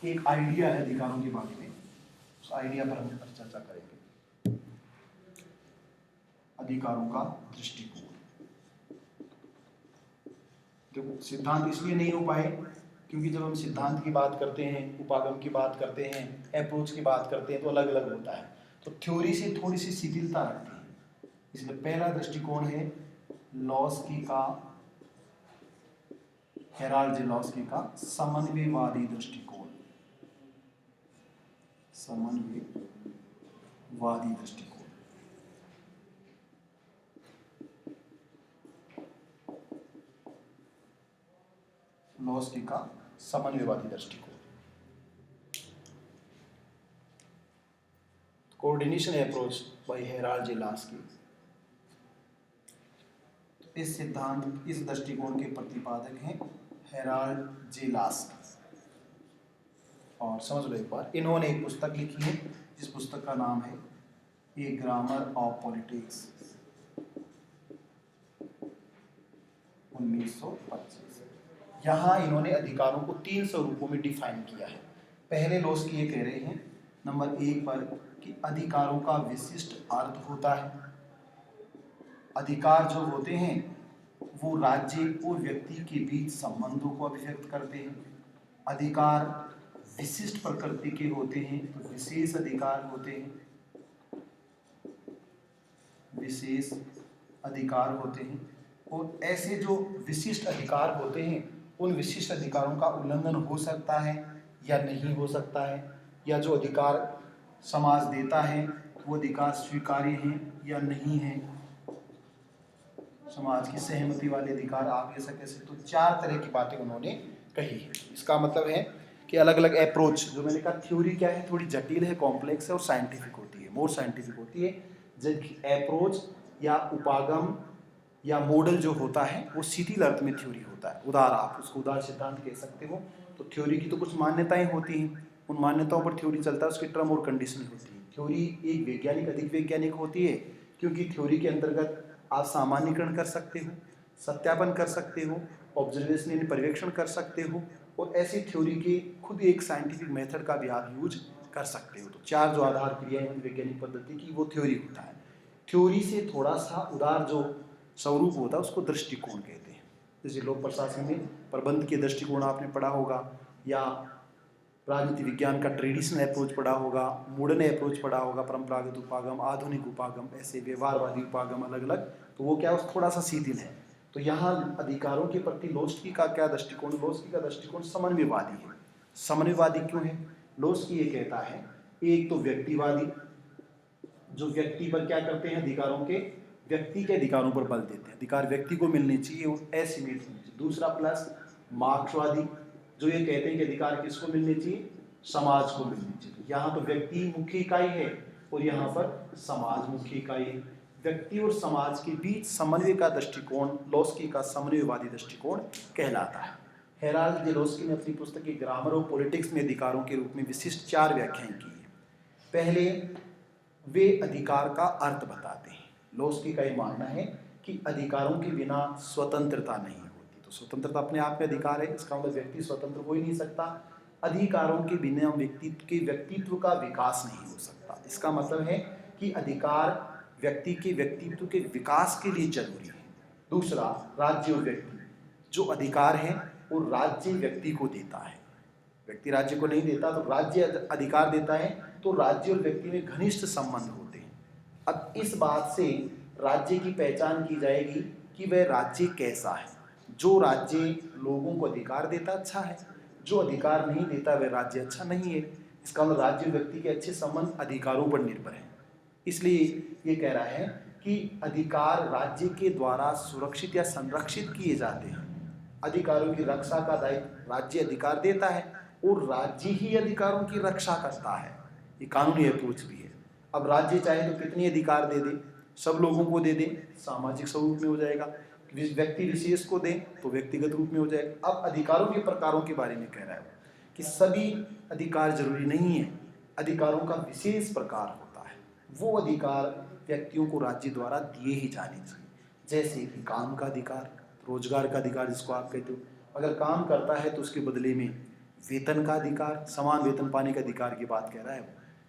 एक आइडिया है अधिकारों के बारे में, उस आइडिया पर हम चर्चा करेंगे। अधिकारों का दृष्टिकोण, देखो सिद्धांत इसलिए नहीं हो पाए क्योंकि जब हम सिद्धांत की बात करते हैं, उपागम की बात करते हैं, अप्रोच की बात करते हैं तो अलग अलग होता है, तो थ्योरी से थोड़ी सी शिथिलता रखते हैं। इसलिए पहला दृष्टिकोण है लॉस्की का, हेराल्ड लॉस्की का समन्वयवादी दृष्टिकोण, समन्वयवादी दृष्टिकोण। लॉस्की का समन्वयवादी दृष्टिकोण, coordination approach by Herald Laski. इस सिद्धांत, इस दृष्टिकोण के प्रतिपादक हैं हेराल्ड लॉस्की। और समझ लो एक बार, इन्होंने एक पुस्तक लिखी है जिस पुस्तक का नाम है ए ग्रामर ऑफ पॉलिटिक्स, 1925। यहाँ इन्होंने अधिकारों को 3 स्वरूपों में डिफाइन किया है। पहले लॉस्की ये कह रहे हैं नंबर 1 पर कि अधिकारों का विशिष्ट अर्थ होता है। अधिकार जो होते हैं वो राज्य और व्यक्ति के बीच संबंधों को अभिव्यक्त करते हैं। अधिकार विशिष्ट प्रकृति के होते हैं, तो विशेष अधिकार होते हैं, विशेष अधिकार होते हैं। और ऐसे जो विशिष्ट अधिकार होते हैं उन विशिष्ट अधिकारों का उल्लंघन हो सकता है या नहीं हो सकता है, या जो अधिकार समाज देता है वो अधिकार स्वीकार्य हैं या नहीं है, समाज की सहमति वाले अधिकार आप ले सके। तो 4 तरह की बातें उन्होंने कही है। इसका मतलब है कि अलग अलग अप्रोच, जो मैंने कहा थ्योरी क्या है, थोड़ी जटिल है, कॉम्प्लेक्स है और साइंटिफिक होती है, मोर साइंटिफिक होती है। जबकि अप्रोच या उपागम या मॉडल जो होता है वो शिथिल अर्थ में थ्योरी होता है, उदार, आप उसको उदार सिद्धांत कह सकते हो। तो थ्योरी की तो कुछ मान्यताएं होती हैं, उन मान्यताओं पर थ्योरी चलता है, उसकी टर्म और कंडीशन होती है। थ्योरी एक वैज्ञानिक अधिक वैज्ञानिक होती है क्योंकि थ्योरी के अंतर्गत आप सामान्यीकरण कर सकते हो, सत्यापन कर सकते हो, ऑब्जर्वेशन यानी पर्यवेक्षण कर सकते हो, और ऐसी थ्योरी की खुद एक साइंटिफिक मेथड का भी आप यूज कर सकते हो। तो 4 जो आधार क्रियाएं वैज्ञानिक पद्धति की वो थ्योरी होता है। थ्योरी से थोड़ा सा उदार जो स्वरूप होता है उसको दृष्टिकोण कहते हैं। जैसे लोक प्रशासन में प्रबंध के दृष्टिकोण आपने पढ़ा होगा, या राजनीति विज्ञान का ट्रेडिशनल अप्रोच पढ़ा होगा, मॉडर्न अप्रोच पढ़ा होगा, परंपरागत उपागम, आधुनिक उपागम, ऐसे व्यवहारवादी उपागम अलग अलग, तो वो क्या थोड़ा सा शिथिल है। तो यहाँ अधिकारों के प्रति लोस्की का क्या दृष्टिकोण, लोस्की का दृष्टिकोण समन्वयवादी है। समन्वयवादी क्यों है? लोस्की ये कहता है, एक तो व्यक्तिवादी, जो व्यक्ति पर क्या करते हैं, अधिकारों के, व्यक्ति के अधिकारों पर बल देते हैं, अधिकार व्यक्ति को मिलने चाहिए और असीमित होने चाहिए। दूसरा प्लस मार्क्सवादी, जो ये कहते हैं कि अधिकार किसको मिलने चाहिए, समाज को मिलने चाहिए। यहाँ तो व्यक्ति मुख्य इकाई है और यहाँ पर समाज मुख्य इकाई है। व्यक्ति और समाज के बीच समन्वय का दृष्टिकोण लोस्की का समन्वयवादी दृष्टिकोण कहलाता है। हेराल्ड जे लोस्की ने अपनी पुस्तक ग्रामर ऑफ पॉलिटिक्स में अधिकारों के रूप में विशिष्ट 4 व्याख्याएं की है। पहले वे अधिकार का अर्थ बताते हैं। लोस्की का ये मानना है कि अधिकारों के बिना स्वतंत्रता नहीं होती। तो स्वतंत्रता अपने आप में अधिकार है, इसका मतलब व्यक्ति स्वतंत्र हो ही नहीं सकता। अधिकारों के बिना व्यक्तित्व का विकास नहीं हो सकता। इसका मतलब है कि अधिकार व्यक्ति के व्यक्तित्व के विकास के लिए जरूरी है। दूसरा, राज्य और व्यक्ति, जो अधिकार है वो राज्य व्यक्ति को देता है, व्यक्ति राज्य को नहीं देता, तो राज्य अधिकार देता है, तो राज्य और व्यक्ति में घनिष्ठ संबंध होते हैं। अब इस बात से राज्य की पहचान की जाएगी कि वह राज्य कैसा है। जो राज्य लोगों को अधिकार देता अच्छा है, जो अधिकार नहीं देता वह राज्य अच्छा नहीं है। इसका मतलब राज्य और व्यक्ति के अच्छे संबंध अधिकारों पर निर्भर है। इसलिए ये कह रहा है कि अधिकार राज्य के द्वारा सुरक्षित या संरक्षित किए जाते हैं। अधिकारों की रक्षा का दायित्व राज्य अधिकार देता है और राज्य ही अधिकारों की रक्षा करता है। ये कानूनी अप्रोच भी है। अब राज्य चाहे तो कितनी अधिकार दे दे, सब लोगों को दे दे, सामाजिक स्वरूप में हो जाएगा। व्यक्ति विशेष को दे तो व्यक्तिगत रूप में हो जाएगा। अब अधिकारों के प्रकारों के बारे में कह रहा है कि सभी अधिकार जरूरी नहीं है, अधिकारों का विशेष प्रकार होता है। वो अधिकार व्यक्तियों को राज्य द्वारा दिए ही जाने चाहिए, जैसे कि काम का अधिकार, रोजगार का अधिकार जिसको आप कहते हो, अगर काम करता है तो उसके बदले में वेतन का अधिकार, समान वेतन पाने का अधिकार की बात कह रहा है वो।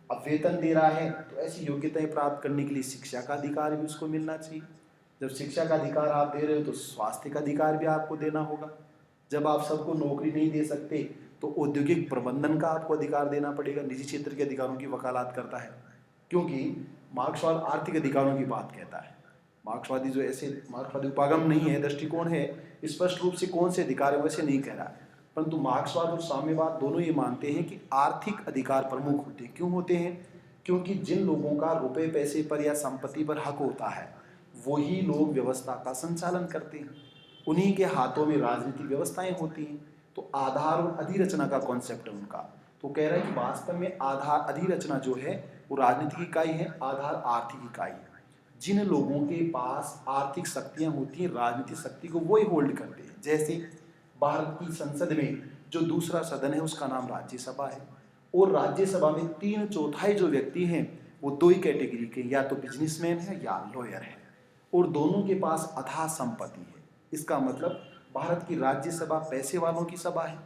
अब वेतन दे रहा है तो ऐसी योग्यताएं प्राप्त करने के लिए शिक्षा का अधिकार भी उसको मिलना चाहिए। जब शिक्षा का अधिकार आप दे रहे हो तो स्वास्थ्य का अधिकार भी आपको देना होगा। जब आप सबको नौकरी नहीं दे सकते तो औद्योगिक प्रबंधन का आपको अधिकार देना पड़ेगा। निजी क्षेत्र के अधिकारों की वकालत करता है, क्योंकि मार्क्सवाद आर्थिक अधिकारों की बात कहता है। मार्क्सवादी जो ऐसे मार्क्सवादी उपागम नहीं है, दृष्टिकोण है, स्पष्ट रूप से कौन से अधिकार है वैसे नहीं कह रहा है, परंतु मार्क्सवाद और साम्यवाद दोनों ये मानते हैं कि आर्थिक अधिकार प्रमुख होते हैं। क्यों होते हैं? क्योंकि जिन लोगों का रुपए पैसे पर या संपत्ति पर हक होता है वही लोग व्यवस्था का संचालन करते हैं, उन्हीं के हाथों में राजनीतिक व्यवस्थाएं होती हैं। तो आधार और अधिरचना का कॉन्सेप्ट है उनका। तो कह रहा है कि वास्तव में आधार अधिरचना जो है वो राजनीतिक इकाई है, आधार आर्थिक इकाई है। जिन लोगों के पास आर्थिक शक्तियां होती हैं राजनीतिक शक्ति को वही होल्ड करते हैं। जैसे भारत की संसद में जो दूसरा सदन है उसका नाम राज्यसभा है, और राज्यसभा में 3/4 जो व्यक्ति हैं वो 2 ही कैटेगरी के, या तो बिजनेसमैन है या लॉयर है, और दोनों के पास अथाह संपत्ति है। इसका मतलब भारत की राज्यसभा पैसे वालों की सभा है,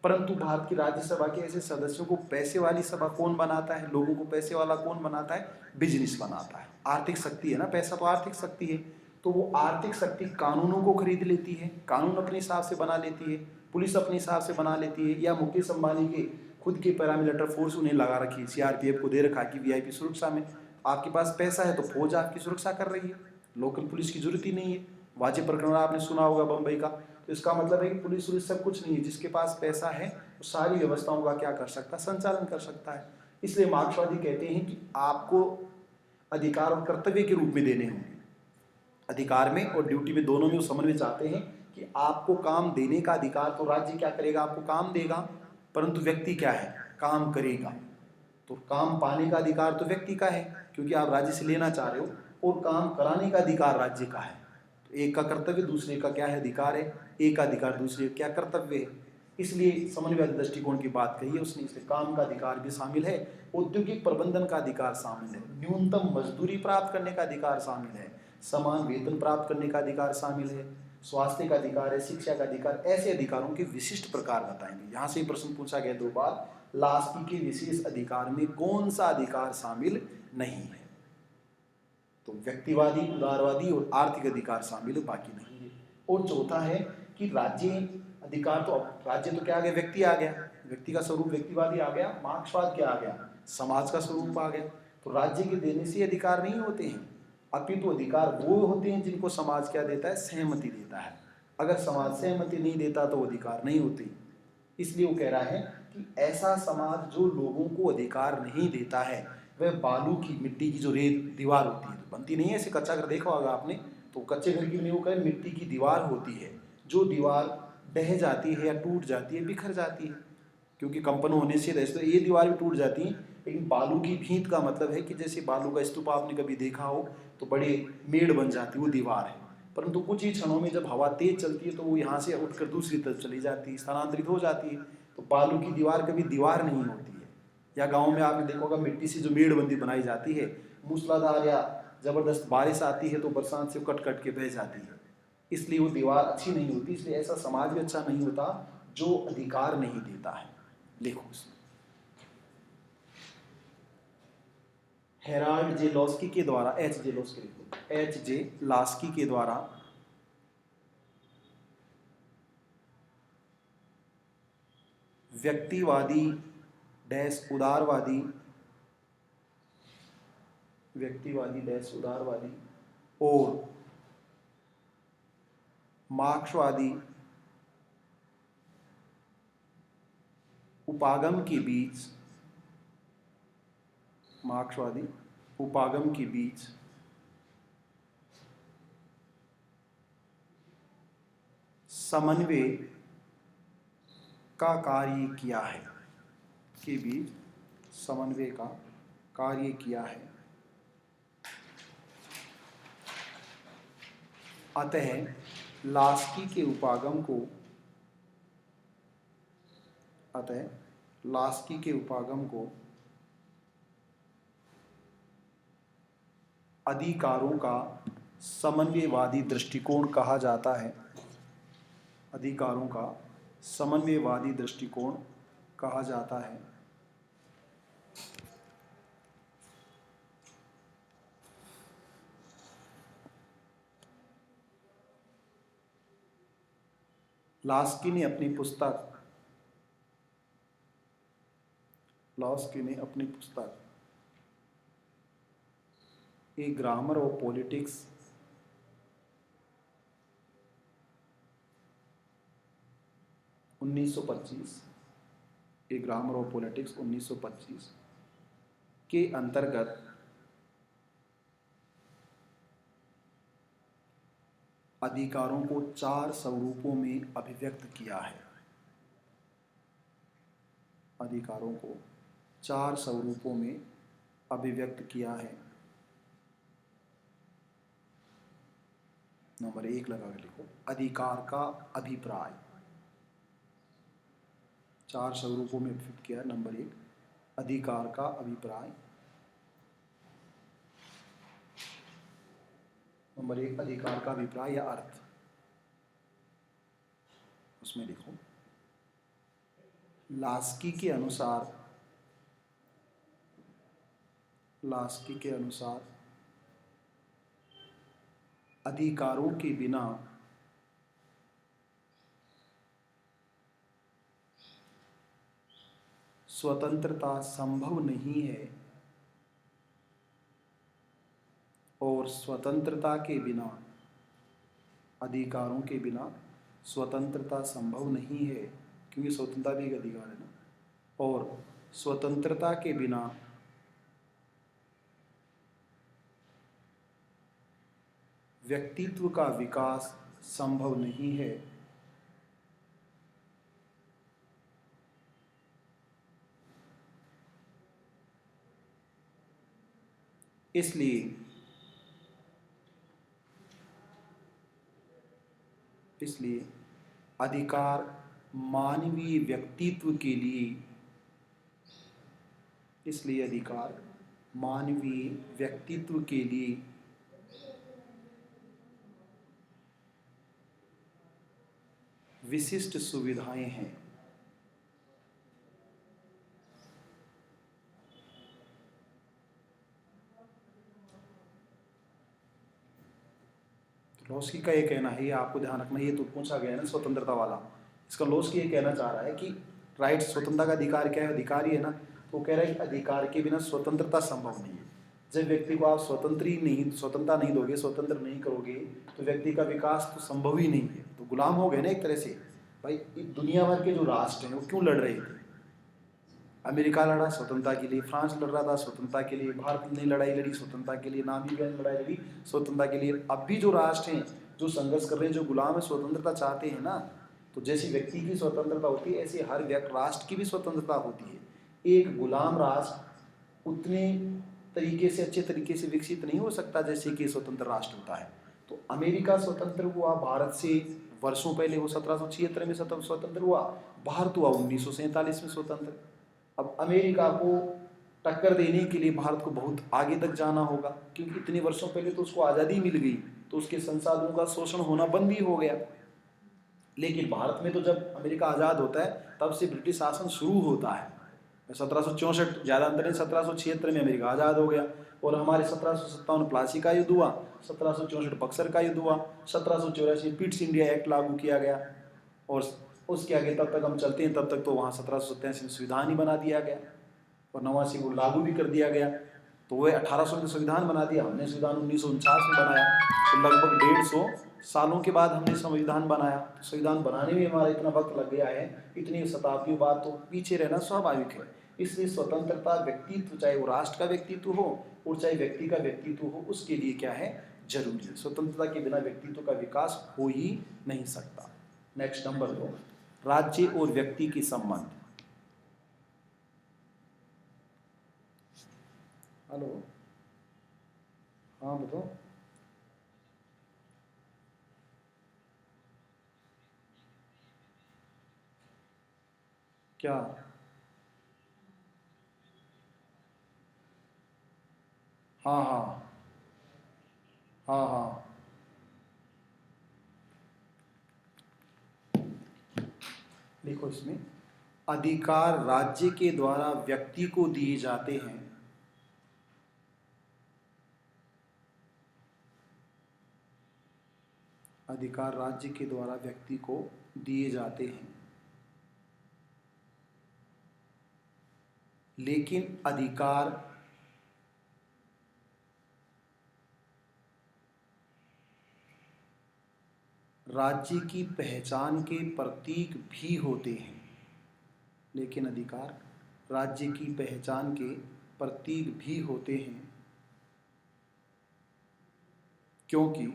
परंतु भारत की राज्यसभा के ऐसे सदस्यों को पैसे वाली सभा कौन बनाता है, लोगों को पैसे वाला कौन बनाता है? बिजनेस बनाता है। आर्थिक शक्ति है ना, पैसा तो आर्थिक शक्ति है। तो वो आर्थिक शक्ति कानूनों को खरीद लेती है, कानून अपने हिसाब से बना लेती है, पुलिस अपने हिसाब से बना लेती है, या मुकेश अंबानी के खुद के पैरामिलिटर फोर्स उन्हें लगा रखी है, सीआरपीएफ को दे रखा है कि वीआईपी सुरक्षा में। आपके पास पैसा है तो फौज आपकी सुरक्षा कर रही है, लोकल पुलिस की जरूरत ही नहीं है। वाजे प्रकरण आपने सुना होगा बम्बई का। तो इसका मतलब है कि पुलिस वुलिस सब कुछ नहीं है, जिसके पास पैसा है वो सारी व्यवस्थाओं का क्या कर सकता है? संचालन कर सकता है। इसलिए मार्क्सवादी कहते हैं कि आपको अधिकार और कर्तव्य के रूप में देने होंगे। अधिकार में और ड्यूटी में दोनों में वो समन्वय चाहते हैं कि आपको काम देने का अधिकार तो राज्य क्या करेगा, आपको काम देगा, परंतु व्यक्ति क्या है? काम करेगा। तो काम पाने का अधिकार तो व्यक्ति का है क्योंकि आप राज्य से लेना चाह रहे हो, और काम कराने का अधिकार राज्य का है। तो एक का कर्तव्य दूसरे का क्या है? अधिकार है। एक का अधिकार दूसरे का क्या कर्तव्य है। इसलिए समन्वय दृष्टिकोण की बात कही है उसने। इसलिए काम का अधिकार भी शामिल है, औद्योगिक प्रबंधन का अधिकार शामिल है, न्यूनतम मजदूरी प्राप्त करने का अधिकार शामिल है, समान वेतन प्राप्त करने का अधिकार शामिल है, स्वास्थ्य का अधिकार है, शिक्षा का अधिकार। ऐसे अधिकारों के विशिष्ट प्रकार बताएंगे। यहाँ से प्रश्न पूछा गया 2 बार, लास्की के विशेष अधिकार में कौन सा अधिकार शामिल नहीं है? तो व्यक्तिवादी, उदारवादी और आर्थिक अधिकार शामिल है, बाकी नहीं है। और चौथा है कि राज्य अधिकार, तो राज्य तो क्या आ गया? व्यक्ति आ गया। व्यक्ति का स्वरूप व्यक्तिवादी आ गया, मार्क्सवाद क्या आ गया, समाज का स्वरूप आ गया। तो राज्य के देने से अधिकार नहीं होते हैं, अपितु अधिकार वो होते हैं जिनको समाज क्या देता है, सहमति देता है। अगर समाज सहमति नहीं देता तो अधिकार नहीं होते। इसलिए वो कह रहा है कि ऐसा समाज जो लोगों को अधिकार नहीं देता है, वह बालू की मिट्टी की जो रेत दीवार होती है, तो बनती नहीं है ऐसे, कच्चा घर देखा होगा आपने, तो कच्चे घर की नींव का मिट्टी की दीवार होती है, जो दीवार ढह जाती है या टूट जाती है, बिखर जाती है, क्योंकि कंपन होने से तो ये दीवार भी टूट जाती है। लेकिन बालू की भींत का मतलब है कि जैसे बालू का स्तूप आपने कभी देखा हो तो बड़े मेड़ बन जाती है, वो दीवार है। परंतु कुछ ही क्षणों में जब हवा तेज चलती है तो वो यहाँ से उठकर दूसरी तरफ चली जाती है, स्थानांतरित हो जाती है। तो बालू की दीवार कभी दीवार नहीं होती है। या गाँव में आपने देखा होगा मिट्टी से जो मेड़बंदी बनाई जाती है, मूसलाधार या ज़बरदस्त बारिश आती है तो बरसात से कट कट के बह जाती है, इसलिए वो दीवार अच्छी नहीं होती। इसलिए ऐसा समाज भी अच्छा नहीं होता जो अधिकार नहीं देता है। देखो हेराल्ड जे लॉस्की के द्वारा, एच जे लास्की के द्वारा व्यक्तिवादी डैश उदारवादी और मार्क्सवादी उपागम के बीच समन्वय का कार्य किया है, अतः लास्की के उपागम को अधिकारों का समन्वयवादी दृष्टिकोण कहा जाता है। लास्की ने अपनी पुस्तक ए ग्रामर ऑफ पॉलिटिक्स 1925 के अंतर्गत अधिकारों को 4 स्वरूपों में अभिव्यक्त किया है। नंबर 1 लगा के लिखो, अधिकार का अभिप्राय। 4 स्वरूपों में अभिव्यक्त किया। नंबर 1 अधिकार का अभिप्राय। नंबर 1 अधिकार का अभिप्राय या अर्थ। उसमें लिखो, लास्की के अनुसार अधिकारों के बिना स्वतंत्रता संभव नहीं है और स्वतंत्रता के बिना, अधिकारों के बिना स्वतंत्रता संभव नहीं है, क्योंकि स्वतंत्रता भी एक अधिकार है ना, और स्वतंत्रता के बिना व्यक्तित्व का विकास संभव नहीं है। इसलिए अधिकार मानवीय व्यक्तित्व के लिए विशिष्ट सुविधाएं हैं। लॉस्की का ये कहना है, ये आपको ध्यान रखना, ये तो पूछा गया है ना स्वतंत्रता वाला। इसका लॉस्की ये कहना चाह रहा है कि राइट, स्वतंत्रता का अधिकार क्या है? अधिकार ही है ना। तो वो कह रहा है कि अधिकार के बिना स्वतंत्रता संभव नहीं है। जब व्यक्ति को आप स्वतंत्रता नहीं दोगे, स्वतंत्र नहीं करोगे, तो व्यक्ति का विकास तो संभव ही नहीं है। तो गुलाम हो गए ना एक तरह से। भाई दुनिया भर के जो राष्ट्र हैं वो क्यों लड़ रहे थे? अमेरिका लड़ा स्वतंत्रता के लिए, फ्रांस लड़ रहा था स्वतंत्रता के लिए, भारत ने लड़ाई लड़ी स्वतंत्रता के लिए, नामीबिया ने लड़ाई लड़ी स्वतंत्रता के लिए। अब भी जो राष्ट्र हैं जो संघर्ष कर रहे हैं, जो गुलाम है, स्वतंत्रता चाहते हैं ना। तो जैसे व्यक्ति की स्वतंत्रता होती है, ऐसे हर राष्ट्र की भी स्वतंत्रता होती है। एक गुलाम राष्ट्र उतने तरीके से, अच्छे तरीके से विकसित नहीं हो सकता जैसे कि स्वतंत्र राष्ट्र होता है। तो अमेरिका स्वतंत्र हुआ भारत से वर्षों पहले, वो 1776 में स्वतंत्र हुआ। भारत हुआ 1947 में स्वतंत्र। अब अमेरिका को टक्कर देने के लिए भारत को बहुत आगे तक जाना होगा, क्योंकि इतने वर्षों पहले तो उसको आज़ादी मिल गई, तो उसके संसाधनों का शोषण होना बंद ही हो गया। लेकिन भारत में तो जब अमेरिका आज़ाद होता है तब से ब्रिटिश शासन शुरू होता है। 1764, ज़्यादा अंतर नहीं, 1776 में अमेरिका आज़ाद हो गया। और हमारे 1757 प्लासी का युद्ध हुआ, 1764 बक्सर का युद्ध हुआ, 1784 पिट्स इंडिया एक्ट लागू किया गया। और उसके आगे तब तक हम चलते हैं, तब तक तो वहाँ 1787 में संविधान ही बना दिया गया और 89 को लागू भी कर दिया गया। तो वह 1800 में संविधान बना दिया, हमने संविधान 1949 में बनाया। तो लगभग 150 सालों के बाद हमने संविधान बनाया। तो संविधान बनाने में हमारा इतना वक्त लग गया है, इतनी शताब्दियों बाद, तो पीछे रहना स्वाभाविक है। इसलिए स्वतंत्रता, व्यक्तित्व, चाहे वो राष्ट्र का व्यक्तित्व हो और चाहे व्यक्ति का व्यक्तित्व हो, उसके लिए क्या है? जरूरी है। स्वतंत्रता के बिना व्यक्तित्व का विकास हो ही नहीं सकता। नेक्स्ट नंबर 2, राज्य और व्यक्ति के संबंध। हेलो, हाँ बताओ। क्या? हाँ हाँ हाँ हाँ। देखो, इसमें अधिकार राज्य के द्वारा व्यक्ति को दिए जाते हैं। अधिकार राज्य के द्वारा व्यक्ति को दिए जाते हैं, लेकिन अधिकार राज्य की पहचान के प्रतीक भी होते हैं। लेकिन अधिकार राज्य की पहचान के प्रतीक भी होते हैं, क्योंकि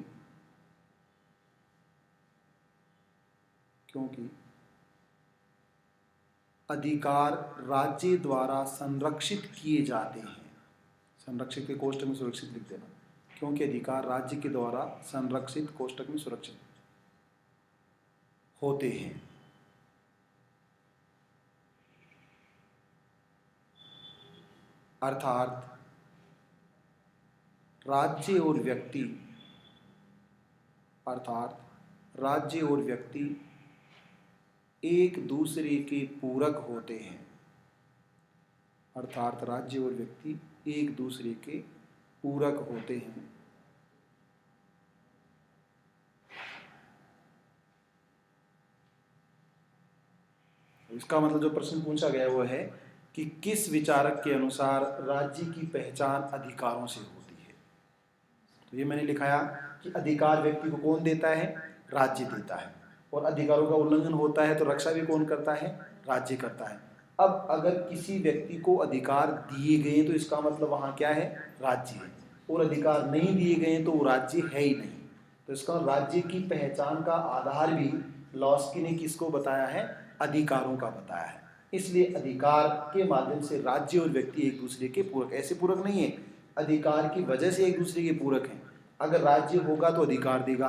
अधिकार राज्य द्वारा संरक्षित किए जाते हैं। संरक्षित के कोष्टक में सुरक्षित लिख देना, क्योंकि अधिकार राज्य के द्वारा संरक्षित कोष्टक में सुरक्षित होते हैं। अर्थात राज्य और व्यक्ति एक दूसरे के पूरक होते हैं। अर्थात राज्य और व्यक्ति एक दूसरे के पूरक होते हैं। इसका मतलब जो प्रश्न पूछा गया वो है कि किस विचारक के अनुसार राज्य की पहचान अधिकारों से होती है। तो ये मैंने लिखाया कि अधिकार व्यक्ति को कौन देता है? राज्य देता है। और अधिकारों का उल्लंघन होता है तो रक्षा भी कौन करता है? राज्य करता है। अब अगर किसी व्यक्ति को अधिकार दिए गए तो इसका मतलब वहाँ क्या है? राज्य है। और अधिकार नहीं दिए गए तो वो राज्य है ही नहीं। तो इसका राज्य की पहचान का आधार भी लॉस्की ने किसको बताया है? अधिकारों का बताया है। इसलिए अधिकार के माध्यम से राज्य और व्यक्ति एक दूसरे के पूरक, ऐसे पूरक नहीं है, अधिकार की वजह से एक दूसरे के पूरक हैं। अगर राज्य होगा तो अधिकार देगा,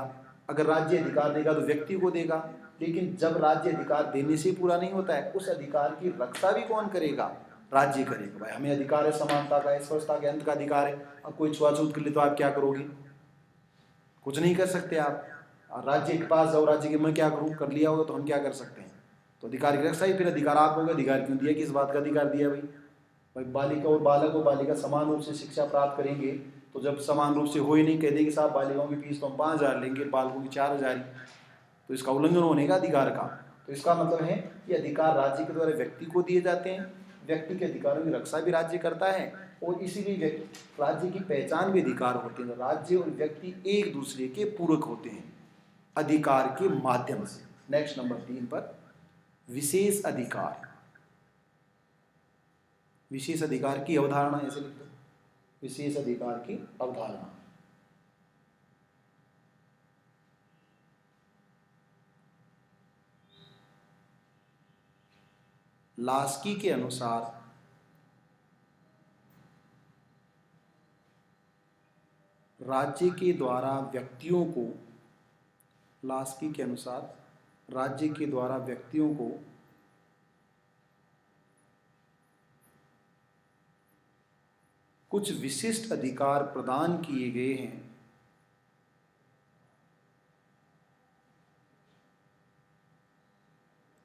अगर राज्य अधिकार देगा तो व्यक्ति को देगा। लेकिन जब राज्य अधिकार देने से पूरा नहीं होता है, उस अधिकार की रक्षा भी कौन करेगा? राज्य करेगा। भाई हमें अधिकार है समानता का, स्वस्थता के अंत का अधिकार है। अब कोई छुआछूत कर ले तो आप क्या करोगे? कुछ नहीं कर सकते आप। राज्य के पास जाओ, राज्य के मैं क्या करूँ, कर लिया होगा तो हम क्या कर सकते हैं? तो अधिकार की रक्षा ही। फिर अधिकार आप होगा, अधिकार क्यों दिया? किस बात का अधिकार दिया भाई? बालिका और बालक और बालिका समान रूप से शिक्षा प्राप्त करेंगे, तो जब समान रूप से हो ही नहीं, कह देंगे साहब बालिकाओं की फीस तो हम 5000 लेंगे, बालकों की 4000, तो इसका उल्लंघन होने का अधिकार का। तो इसका मतलब है कि अधिकार राज्य के द्वारा व्यक्ति को दिए जाते हैं, व्यक्ति के अधिकारों की रक्षा भी राज्य करता है, और इसीलिए राज्य की पहचान भी अधिकार होते हैं। राज्य और व्यक्ति एक दूसरे के पूरक होते हैं अधिकार के माध्यम से। नेक्स्ट नंबर 3 पर विशेष अधिकार। विशेष अधिकार की अवधारणा ऐसे लिख दो, विशेष अधिकार की अवधारणा। लास्की के अनुसार राज्य के द्वारा व्यक्तियों को, लास्की के अनुसार राज्य के द्वारा व्यक्तियों को कुछ विशिष्ट अधिकार प्रदान किए गए हैं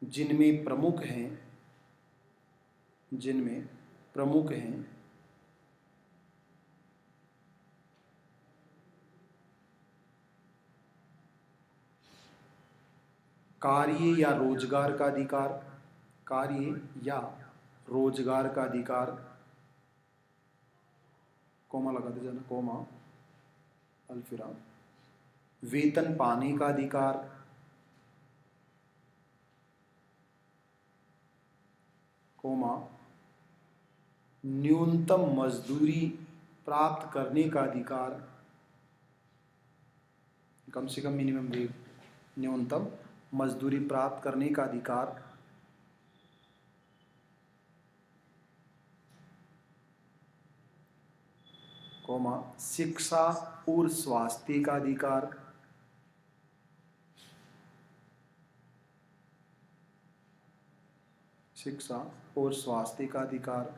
जिनमें प्रमुख हैं कार्य या रोजगार का अधिकार, कार्य या रोजगार का अधिकार, कोमा लगाते जाना, कोमा अल्फिराम, वेतन पाने का अधिकार, कोमा न्यूनतम मजदूरी प्राप्त करने का अधिकार, कम से कम मिनिमम वेज, न्यूनतम मजदूरी प्राप्त करने का अधिकार, कोमा शिक्षा और स्वास्थ्य का अधिकार, शिक्षा और स्वास्थ्य का अधिकार,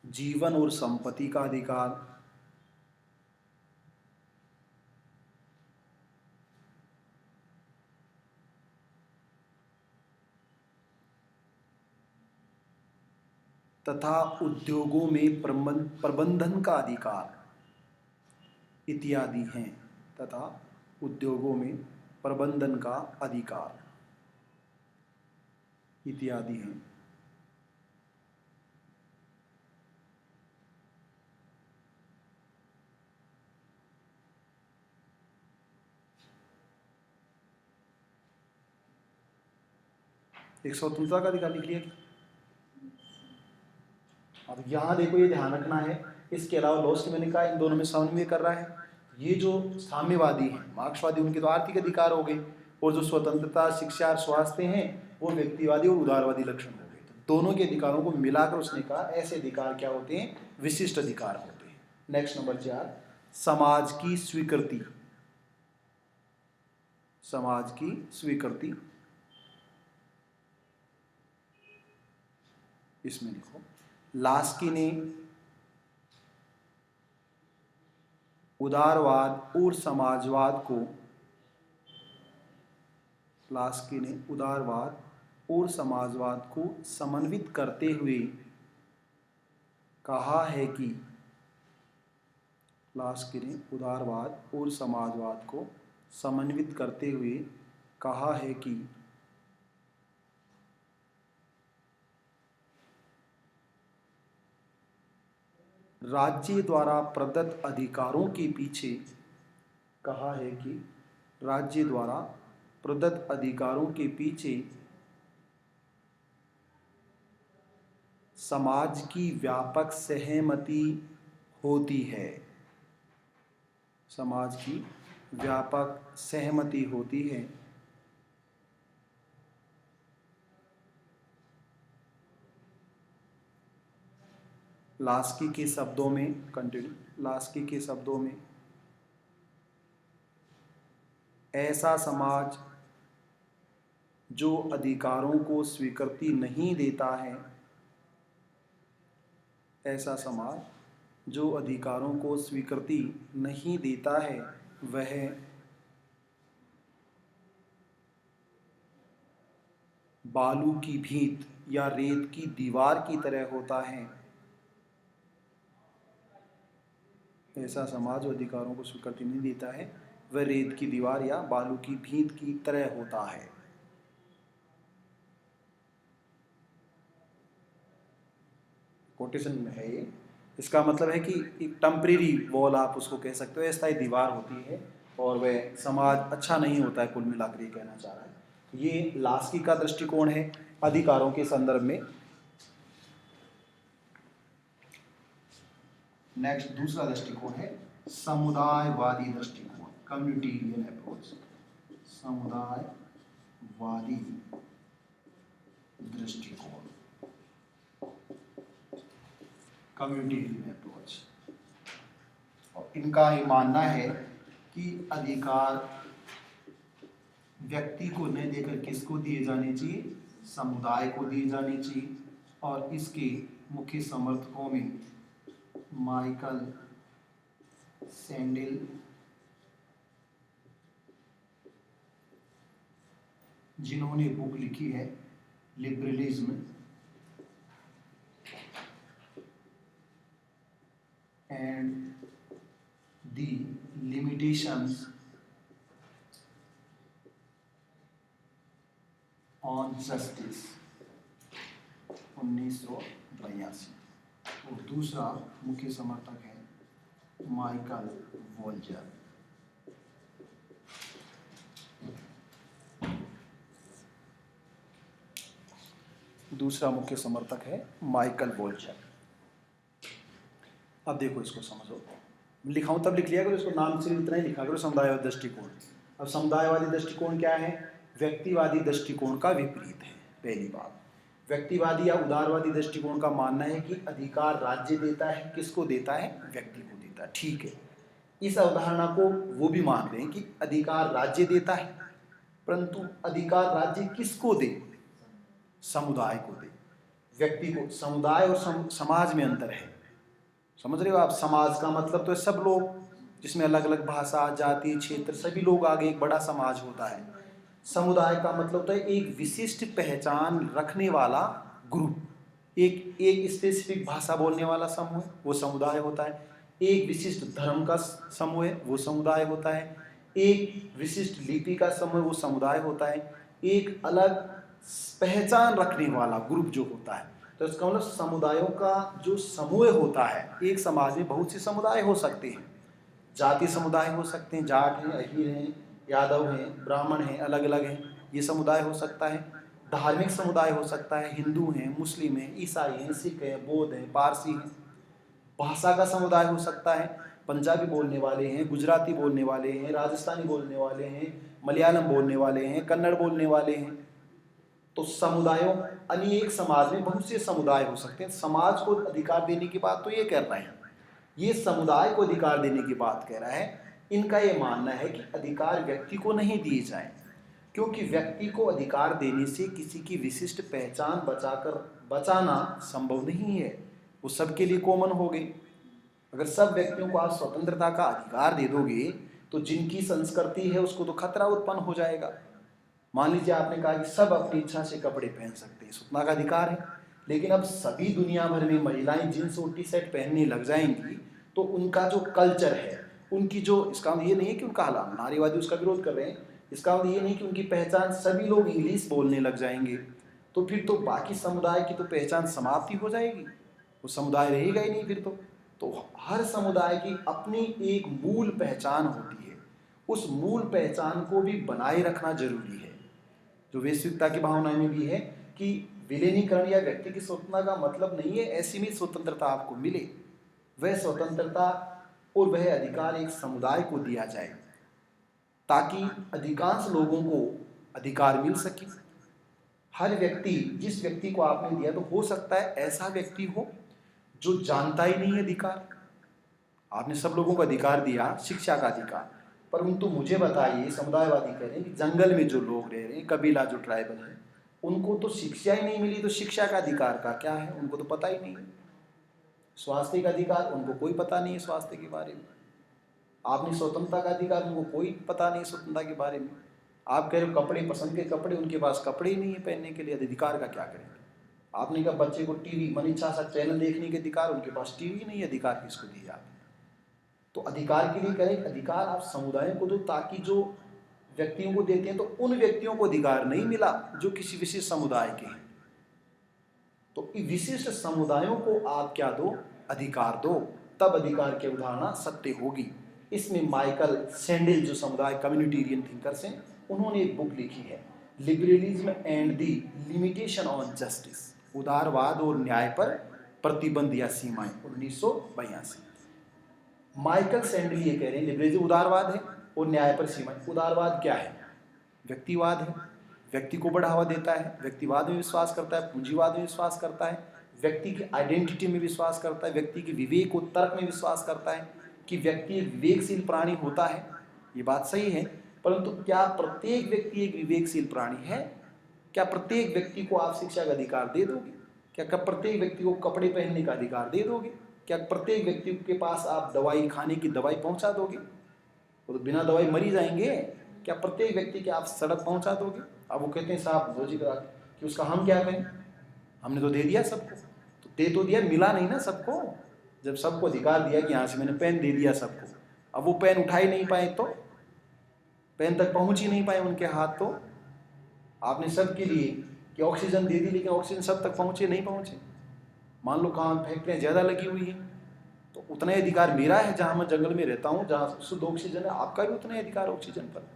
जीवन और संपत्ति का अधिकार, तथा उद्योगों में प्रबंधन का अधिकार इत्यादि हैं, तथा उद्योगों में प्रबंधन का अधिकार इत्यादि हैं। एक स्वतंत्रता का अधिकार लिख लिया। अब यहाँ देखो, ये ध्यान रखना है, इसके अलावा लॉस्ट मैंने कहा इन दोनों में समन्वय कर रहा है। ये जो साम्यवादी हैं, मार्क्सवादी, उनके तो आर्थिक अधिकार हो गए, और जो स्वतंत्रता, शिक्षा और स्वास्थ्य हैं वो व्यक्तिवादी और उदारवादी लक्षण हो गए। तो दोनों के अधिकारों को मिलाकर उसने कहा ऐसे अधिकार क्या होते हैं, विशिष्ट अधिकार होते हैं। नेक्स्ट नंबर 4, समाज की स्वीकृति। समाज की स्वीकृति, इसमें लिखो, लास्की ने उदारवाद और समाजवाद को, लास्की ने उदारवाद और समाजवाद को समन्वित करते हुए कहा है कि, लास्की ने उदारवाद और समाजवाद को समन्वित करते हुए कहा है कि राज्य द्वारा प्रदत्त अधिकारों के पीछे, कहा है कि राज्य द्वारा प्रदत्त अधिकारों के पीछे समाज की व्यापक सहमति होती है। समाज की व्यापक सहमति होती है। लास्की के शब्दों में, कंटिन्यू, लास्की के शब्दों में, ऐसा समाज जो अधिकारों को स्वीकृति नहीं देता है, ऐसा समाज जो अधिकारों को स्वीकृति नहीं देता है, वह बालू की भीत या रेत की दीवार की तरह होता है। ऐसा समाज जो अधिकारों को स्वीकृति नहीं देता है वह रेत की दीवार या बालू की भींत की तरह होता है। कोटेशन में है ये। इसका मतलब है कि एक टेम्परेरी वॉल आप उसको कह सकते हो, अस्थायी दीवार होती है और वह समाज अच्छा नहीं होता है, कुल मिलाकर ये कहना चाह रहा है। ये लास्की का दृष्टिकोण है अधिकारों के संदर्भ में। नेक्स्ट दूसरा दृष्टिकोण है समुदायवादी दृष्टिकोण, कम्युनिटेरियन अप्रोच। समुदायवादी दृष्टिकोण, कम्युनिटेरियन अप्रोच। और इनका ये मानना है कि अधिकार व्यक्ति को न देकर किसको दिए जाने चाहिए, समुदाय को दिए जाने चाहिए। और इसके मुख्य समर्थकों में माइकल सैंडल, जिन्होंने बुक लिखी है liberalism and the limitations on justice, 1982। और दूसरा मुख्य समर्थक है माइकल वोल्जर। दूसरा मुख्य समर्थक है माइकल वोल्जर। अब देखो इसको समझो, लिखाऊं तब लिख लिया करो, इसको नाम से इतना ही लिखा करो, समुदायवादी दृष्टिकोण। अब समुदायवादी दृष्टिकोण क्या है, व्यक्तिवादी दृष्टिकोण का विपरीत है। पहली बात, व्यक्तिवादी या उदारवादी दृष्टिकोण का मानना है कि अधिकार राज्य देता है, किसको देता है, व्यक्ति को देता है। ठीक है, इस अवधारणा को वो भी मान रहे हैं कि अधिकार राज्य देता है, परंतु अधिकार राज्य किसको दे, समुदाय को दे, व्यक्ति को। समुदाय और समाज में अंतर है, समझ रहे हो आप। समाज का मतलब तो है सब लोग, जिसमें अलग अलग भाषा, जाति, क्षेत्र, सभी लोग आगे एक बड़ा समाज होता है। समुदाय का मतलब होता है एक विशिष्ट पहचान रखने वाला ग्रुप, एक स्पेसिफिक भाषा बोलने वाला समूह, वो समुदाय होता है। एक विशिष्ट धर्म का समूह है, वो समुदाय होता है। एक विशिष्ट लिपि का समूह, वो समुदाय होता है। एक अलग पहचान रखने वाला ग्रुप जो होता है, तो इसका मतलब समुदायों का जो समूह होता है, एक समाज में बहुत से समुदाय हो सकते हैं। जाति समुदाय हो सकते हैं, जाट हैं, अहीर हैं, यादव हैं, ब्राह्मण हैं, अलग अलग हैं, ये समुदाय हो सकता है। धार्मिक समुदाय हो सकता है, हिंदू हैं, मुस्लिम हैं, ईसाई हैं, सिख हैं, बौद्ध हैं, पारसी हैं। भाषा का समुदाय हो सकता है, पंजाबी बोलने वाले हैं, गुजराती बोलने वाले हैं, राजस्थानी बोलने वाले हैं, मलयालम बोलने वाले हैं, कन्नड़ बोलने वाले हैं। तो समुदायों, अनेक समाज में बहुत से समुदाय हो सकते हैं। समाज को अधिकार देने की बात तो ये कर रहे हैं, ये समुदाय को अधिकार देने की बात कह रहा है। इनका ये मानना है कि अधिकार व्यक्ति को नहीं दिए जाए, क्योंकि व्यक्ति को अधिकार देने से किसी की विशिष्ट पहचान बचाना संभव नहीं है, वो सबके लिए कॉमन हो गई। अगर सब व्यक्तियों को आप स्वतंत्रता का अधिकार दे दोगे तो जिनकी संस्कृति है उसको तो खतरा उत्पन्न हो जाएगा। मान लीजिए आपने कहा कि सब अपनी इच्छा से कपड़े पहन सकते हैं, उतना का अधिकार है, लेकिन अब सभी दुनिया भर में महिलाएं जींस और टी शर्ट पहनने लग जाएंगी तो उनका जो कल्चर है, उनकी जो, इसका ये नहीं है कि उनका हालात, नारीवादी उसका विरोध कर रहे हैं, इसका ये नहीं कि उनकी पहचान सभी लोग इंग्लिश बोलने लग जाएंगे, तो फिर तो बाकी समुदाय की तो पहचान समाप्ति हो जाएगी, वो समुदाय रहेगा ही नहीं फिर तो हर समुदाय की अपनी एक मूल पहचान होती है, उस मूल पहचान को भी बनाए रखना जरूरी है। जो वैश्विकता की भावना में भी है कि विलीनीकरण या व्यक्ति की स्वतंत्रता का मतलब नहीं है ऐसी में स्वतंत्रता आपको मिले, वह स्वतंत्रता और वह अधिकार एक समुदाय को दिया जाए ताकि अधिकांश लोगों को अधिकार मिल सके। हर व्यक्ति, जिस व्यक्ति को आपने दिया, तो हो सकता है ऐसा व्यक्ति हो जो जानता ही नहीं अधिकार। आपने सब लोगों को अधिकार दिया, शिक्षा का अधिकार, परंतु मुझे बताइए, समुदायवादी कह रहे हैं कि जंगल में जो लोग रह रहे हैं, कबीला जो ट्राइबल है, उनको तो शिक्षा ही नहीं मिली, तो शिक्षा का अधिकार का क्या है, उनको तो पता ही नहीं है। स्वास्थ्य का अधिकार, उनको कोई पता नहीं है स्वास्थ्य के बारे में। आपने स्वतंत्रता का अधिकार, उनको कोई पता नहीं स्वतंत्रता के बारे में। आप कह रहे हो कपड़े, पसंद के कपड़े, उनके पास कपड़े ही नहीं है पहनने के लिए, अधिकार का क्या करेंगे। आपने कहा बच्चे को टीवी, मन इच्छा सा चैनल देखने के अधिकार, उनके पास टीवी नहीं है, अधिकार किसको दिया आपने। तो अधिकार के लिए करें, अधिकार आप समुदायों को दो, ताकि जो व्यक्तियों को देते हैं तो उन व्यक्तियों को अधिकार नहीं मिला जो किसी विशिष्ट समुदाय के हैं, तो विशिष्ट समुदायों को आप क्या दो, अधिकार दो, तब अधिकार की अवधारणा सत्य होगी। इसमें माइकल सैंडल जो समुदाय कम्युनिटेरियन थिंकर्स हैं, उन्होंने एक बुक लिखी है, liberalism and the limitation on justice, उदारवाद और न्याय पर प्रतिबंध या सीमाएं, 1982। माइकल सैंडल ये कह रहे हैं लिबरलिज्म उदारवाद है और न्याय पर सीमाएं। उदारवाद क्या है? व्यक्तिवाद है, व्यक्ति को बढ़ावा देता है, व्यक्तिवाद में विश्वास करता है, पूंजीवाद में विश्वास करता है, व्यक्ति की आइडेंटिटी में विश्वास करता है, व्यक्ति के विवेक और तर्क में विश्वास करता है कि व्यक्ति एक विवेकशील प्राणी होता है। ये बात सही है, परंतु क्या प्रत्येक व्यक्ति एक विवेकशील प्राणी है? क्या प्रत्येक व्यक्ति को आप शिक्षा का अधिकार दे दोगे? क्या प्रत्येक व्यक्ति को कपड़े पहनने का अधिकार दे दोगे? क्या प्रत्येक व्यक्ति के पास आप दवाई खाने की दवाई पहुंचा दोगे? वो तो बिना दवाई मरी जाएंगे। क्या प्रत्येक व्यक्ति के आप सड़क पहुंचा दोगे? अब वो कहते हैं साहब रोजी करा कि उसका हम क्या करें, हमने तो दे दिया सबको। तो दे तो दिया, मिला नहीं ना सबको। जब सबको अधिकार दिया कि यहाँ से मैंने पेन दे दिया सबको, अब वो पेन उठा ही नहीं पाए, तो पेन तक पहुँच ही नहीं पाए उनके हाथ। तो आपने सबके लिए कि ऑक्सीजन दे दी, लेकिन ऑक्सीजन सब तक पहुँचे नहीं पहुँचे। मान लो कहाँ फैक्ट्रियाँ ज़्यादा लगी हुई है, तो उतना ही अधिकार मेरा है जहाँ मैं जंगल में रहता हूँ, जहाँ शुद्ध ऑक्सीजन है, आपका भी उतना ही अधिकार ऑक्सीजन पर।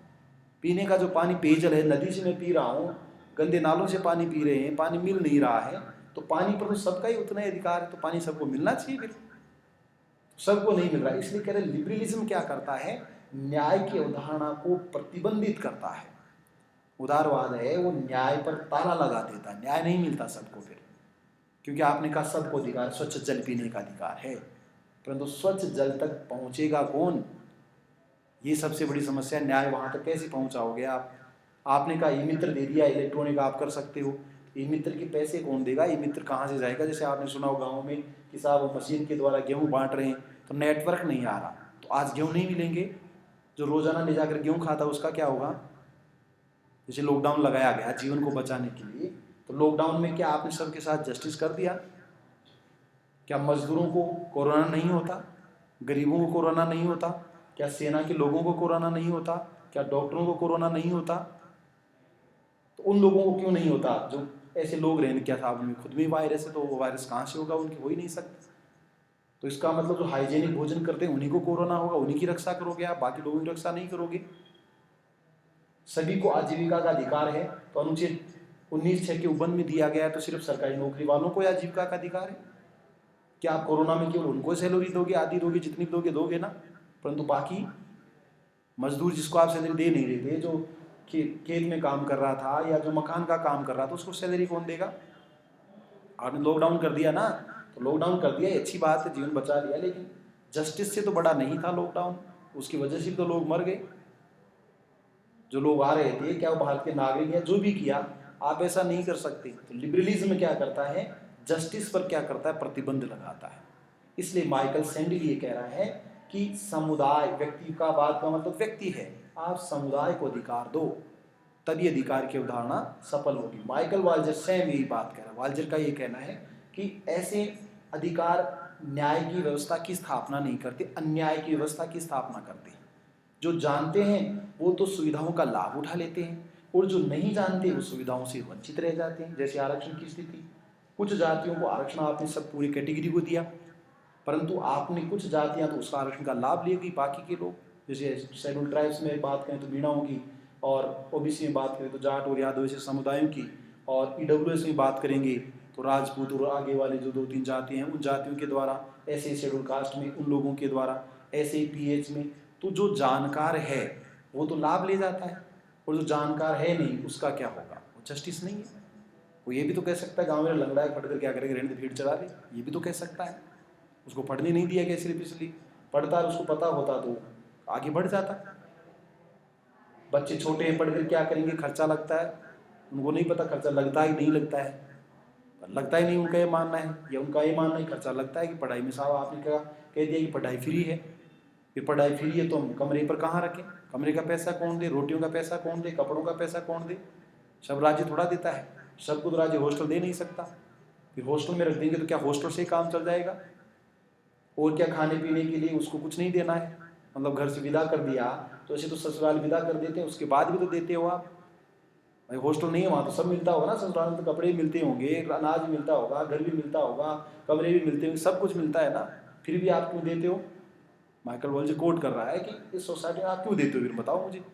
पीने का जो पानी पेयजल है, नदी से मैं पी रहा हूँ, गंदे नालों से पानी पी रहे हैं, पानी मिल नहीं रहा है, तो पानी पर तो सबका ही उतना ही अधिकार है। तो पानी सबको मिलना चाहिए, फिर सबको नहीं मिल रहा। इसलिए कह रहे लिबरलिज्म क्या करता है, न्याय की अवधारणा को प्रतिबंधित करता है। उदारवाद है वो न्याय पर ताला लगा देता है, न्याय नहीं मिलता सबको फिर, क्योंकि आपने कहा सबको अधिकार, स्वच्छ जल पीने का अधिकार है, परंतु स्वच्छ जल तक पहुंचेगा कौन? ये सबसे बड़ी समस्या। न्याय वहां तक कैसे पहुंचाओगे आप? आपने कहा ई मित्र दे दिया, इलेक्ट्रॉनिक आप कर सकते हो, ई मित्र के पैसे कौन देगा? ई मित्र कहाँ से जाएगा? जैसे आपने सुना हो गाँव में कि साहब वो मशीन के द्वारा गेहूँ बांट रहे हैं, तो नेटवर्क नहीं आ रहा, तो आज गेहूँ नहीं मिलेंगे। जो रोजाना ले जाकर गेहूँ खाता उसका क्या होगा? जैसे लॉकडाउन लगाया गया जीवन को बचाने के लिए, तो लॉकडाउन में क्या आपने सबके साथ जस्टिस कर दिया? क्या मजदूरों को कोरोना नहीं होता? गरीबों को कोरोना नहीं होता? क्या सेना के लोगों को कोरोना नहीं होता? क्या डॉक्टरों को कोरोना नहीं होता? तो उन लोगों को क्यों नहीं होता जो ऐसे लोग रहें? क्या साहब उनमें खुद में वायरस है, तो वो वायरस कहाँ से होगा? उनके हो ही नहीं सकता। तो इसका मतलब जो हाइजेनिक भोजन करते हैं उन्हीं को कोरोना होगा, उन्हीं की रक्षा करोगे आप, बाकी लोगों की रक्षा नहीं करोगे। सभी को आजीविका का अधिकार है, तो अनुच्छेद 19(6) के उपबंध में दिया गया है, तो सिर्फ सरकारी नौकरी वालों को आजीविका का अधिकार है। क्या आप कोरोना में केवल उनको सैलरी दोगे, आधी दोगे, जितनी दोगे दोगे ना, परंतु बाकी मजदूर जिसको आप सैलरी दे नहीं रहे थे, जो खेत में काम कर रहा था या जो मकान का काम कर रहा था, उसको सैलरी कौन देगा? आपने लॉकडाउन कर दिया ना, तो लॉकडाउन कर दिया, अच्छी बात है, जीवन बचा लिया, लेकिन जस्टिस से तो बड़ा नहीं था लॉकडाउन, उसकी वजह से तो लोग मर गए। जो लोग आ रहे थे, क्या वो भारत के नागरिक हैं? जो भी किया, आप ऐसा नहीं कर सकते। तो लिबरलिज्म क्या करता है, जस्टिस पर क्या करता है, प्रतिबंध लगाता है। इसलिए माइकल सैंडल ये कह रहा है कि समुदाय, व्यक्ति का बात का मतलब व्यक्ति है, आप समुदाय को अधिकार दो, तभी अधिकार की अवधारणा सफल होगी। माइकल वाल्जर स्वयं यही बात कह रहा है। वाल्जर का ये कहना है कि ऐसे अधिकार न्याय की व्यवस्था की स्थापना नहीं करते, अन्याय की व्यवस्था की स्थापना करते हैं। जो जानते हैं वो तो सुविधाओं का लाभ उठा लेते हैं, और जो नहीं जानते वो सुविधाओं से वंचित रह जाते हैं। जैसे आरक्षण की स्थिति, कुछ जातियों को आरक्षण आपने सब पूरी कैटेगरी को दिया, परंतु आपने कुछ जातियां तो उसका आरक्षण का लाभ ले गई, बाकी के लोग, जैसे शेड्यूल ट्राइब्स में बात करें तो मीणाओं की, और ओबीसी में बात करें तो जाट और यादव जैसे समुदायों की, और ईडब्ल्यूएस में बात करेंगे तो राजपूत और आगे वाले जो 2-3 जाति हैं उन जातियों के द्वारा, ऐसे शेड्यूल कास्ट में उन लोगों के द्वारा, ऐसे पीएच में। तो जो जानकार है वो तो लाभ ले जाता है, और जो जानकार है नहीं उसका क्या होगा? वो जस्टिस नहीं है। वो ये भी तो कह सकता है गाँव में लंगड़ा है, पढ़ कर क्या करेगा, रहने दे, भीड़ चढ़ा दे, ये भी तो कह सकता है। उसको पढ़ने नहीं दिया गया सिर्फ इसलिए, पढ़ता उसको पता होता तो आगे बढ़ जाता। बच्चे छोटे हैं, पढ़ कर क्या करेंगे, खर्चा लगता है, उनको नहीं पता खर्चा लगता है नहीं लगता है, लगता ही नहीं, उनका ये मानना है, या उनका ये मानना है खर्चा लगता है कि पढ़ाई में। साहब आपने कह दिया कि पढ़ाई फ्री है, फिर पढ़ाई फ्री है तो हम कमरे पर कहाँ रखें? कमरे का पैसा कौन दे? रोटियों का पैसा कौन दे? कपड़ों का पैसा कौन दे? सब राज्य थोड़ा देता है, सबको तो राज्य हॉस्टल दे नहीं सकता। फिर हॉस्टल में रख देंगे तो क्या हॉस्टल से काम चल जाएगा? और क्या, खाने पीने के लिए उसको कुछ नहीं देना है, मतलब घर से विदा कर दिया तो ऐसे तो ससुराल विदा कर देते हैं, उसके बाद भी तो देते हो आप। भाई हॉस्टल नहीं है, वहाँ तो सब मिलता होगा ना, ससुराल में तो कपड़े भी मिलते होंगे, अनाज भी मिलता होगा, घर भी मिलता होगा, कमरे भी मिलते होंगे, सब कुछ मिलता है ना, फिर भी आप क्यों देते हो? माइकल वॉल्ज कोट कर रहा है कि इस सोसाइटी में आप क्यों देते हो, फिर बताओ मुझे।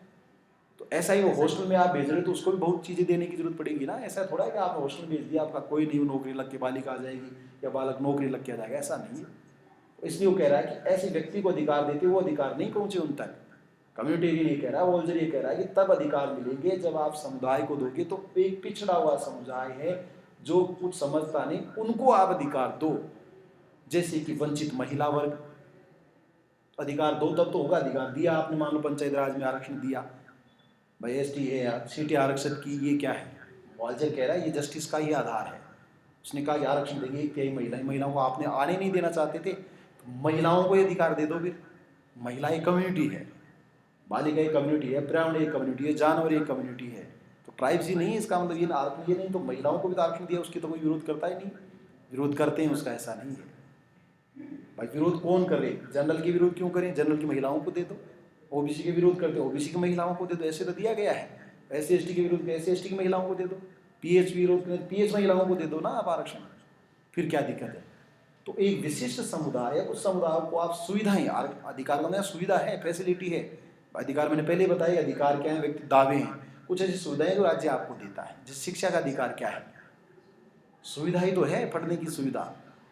तो ऐसा ही वो हॉस्टल में आप भेज रहे हो तो उसको भी बहुत चीज़ें देने की जरूरत पड़ेगी ना। ऐसा थोड़ा है कि आपने हॉस्टल भेज दिया, आपका कोई नहीं नौकरी लग के बालिका आ जाएगी या बालक नौकरी लग के आ जाएगा, ऐसा नहीं है। तो इसलिए वो कह रहा है कि ऐसे व्यक्ति को अधिकार देते वो अधिकार नहीं पहुंचे उन तक। कम्युनिटेरियन ये कह रहा है, वॉल्जर ये कह रहा है कि तब अधिकार मिलेंगे जब आप समुदाय को दोगे। तो एक पिछड़ा हुआ समुदाय है जो कुछ समझता नहीं, उनको आप अधिकार दो। जैसे कि वंचित महिला वर्ग, अधिकार दो तब तो होगा। अधिकार दिया आपने, मान लो पंचायत राज में आरक्षण दिया, भाई एसटी है या सीटें आरक्षित की, ये क्या है? वॉल्जर कह रहा है ये जस्टिस का ही आधार है। उसने कहा कि आरक्षण देंगे, एक तिहाई महिलाओं को आपने आने नहीं देना चाहते थे, तो महिलाओं को ये अधिकार दे दो। फिर महिला एक कम्युनिटी है, बालिका एक कम्युनिटी है, ब्राह्मण एक कम्युनिटी है, जानवर एक कम्युनिटी है, तो ट्राइब्स ही नहीं है इसका मतलब ये आरक्षण ये नहीं, तो महिलाओं को भी तो आरक्षण दिया, उसकी तो कोई विरोध करता ही नहीं। विरोध करते हैं उसका, ऐसा नहीं है। भाई विरोध कौन करे? जनरल के विरोध क्यों करें? जनरल की महिलाओं को दे दो। ओबीसी के विरोध करते हो, ओबीसी की महिलाओं को दे दो, ऐसे तो दिया गया है। एससी एसटी के विरोध, एससी एसटी की महिलाओं को दे दो। पीएच विरोध करें, पीएच महिलाओं को दे दो ना आप आरक्षण, फिर क्या दिक्कत है? तो एक विशिष्ट समुदाय है, उस समुदाय को आप सुविधाएं, अधिकार में सुविधा है, फैसिलिटी है। अधिकार मैंने पहले बताया, अधिकार क्या है? व्यक्ति दावे हैं, कुछ ऐसी सुविधाएं जो राज्य आपको देता है। जैसे शिक्षा का अधिकार क्या है? सुविधा ही तो है, पढ़ने की सुविधा।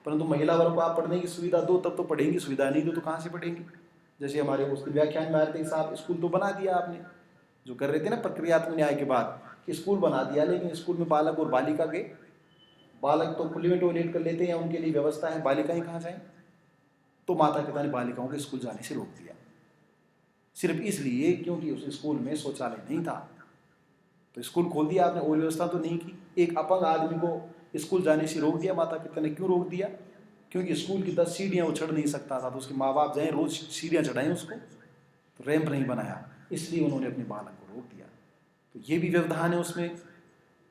परंतु महिला वर्ग को आप पढ़ने की सुविधा दो तब तो पढ़ेंगी, सुविधा नहीं दो तो कहाँ से पढ़ेंगी? जैसे हमारे उस व्याख्यान में आते हैं साहब, स्कूल तो बना दिया आपने, जो कर रहे थे ना प्रक्रियात्मक न्याय के बाद, कि स्कूल बना दिया, लेकिन स्कूल में बालक और बालिका के, बालक तो खुले में टॉयलेट कर लेते हैं, उनके लिए व्यवस्था है, बालिकाएं कहाँ जाएं? तो माता पिता ने बालिकाओं को स्कूल जाने से रोक दिया, सिर्फ इसलिए क्योंकि उस स्कूल में शौचालय नहीं था। तो स्कूल खोल दिया आपने और व्यवस्था तो नहीं की। एक अपंग आदमी को स्कूल जाने से रोक दिया, माता पिता ने क्यों रोक दिया? क्योंकि स्कूल की 10 सीढ़ियाँ वो चढ़ नहीं सकता था, तो उसके माँ बाप जाए रोज सीढ़ियाँ चढ़ाएं उसको, तो रैंप नहीं बनाया, इसलिए उन्होंने अपने बालक को रोक दिया। तो ये भी व्यवधान है उसमें।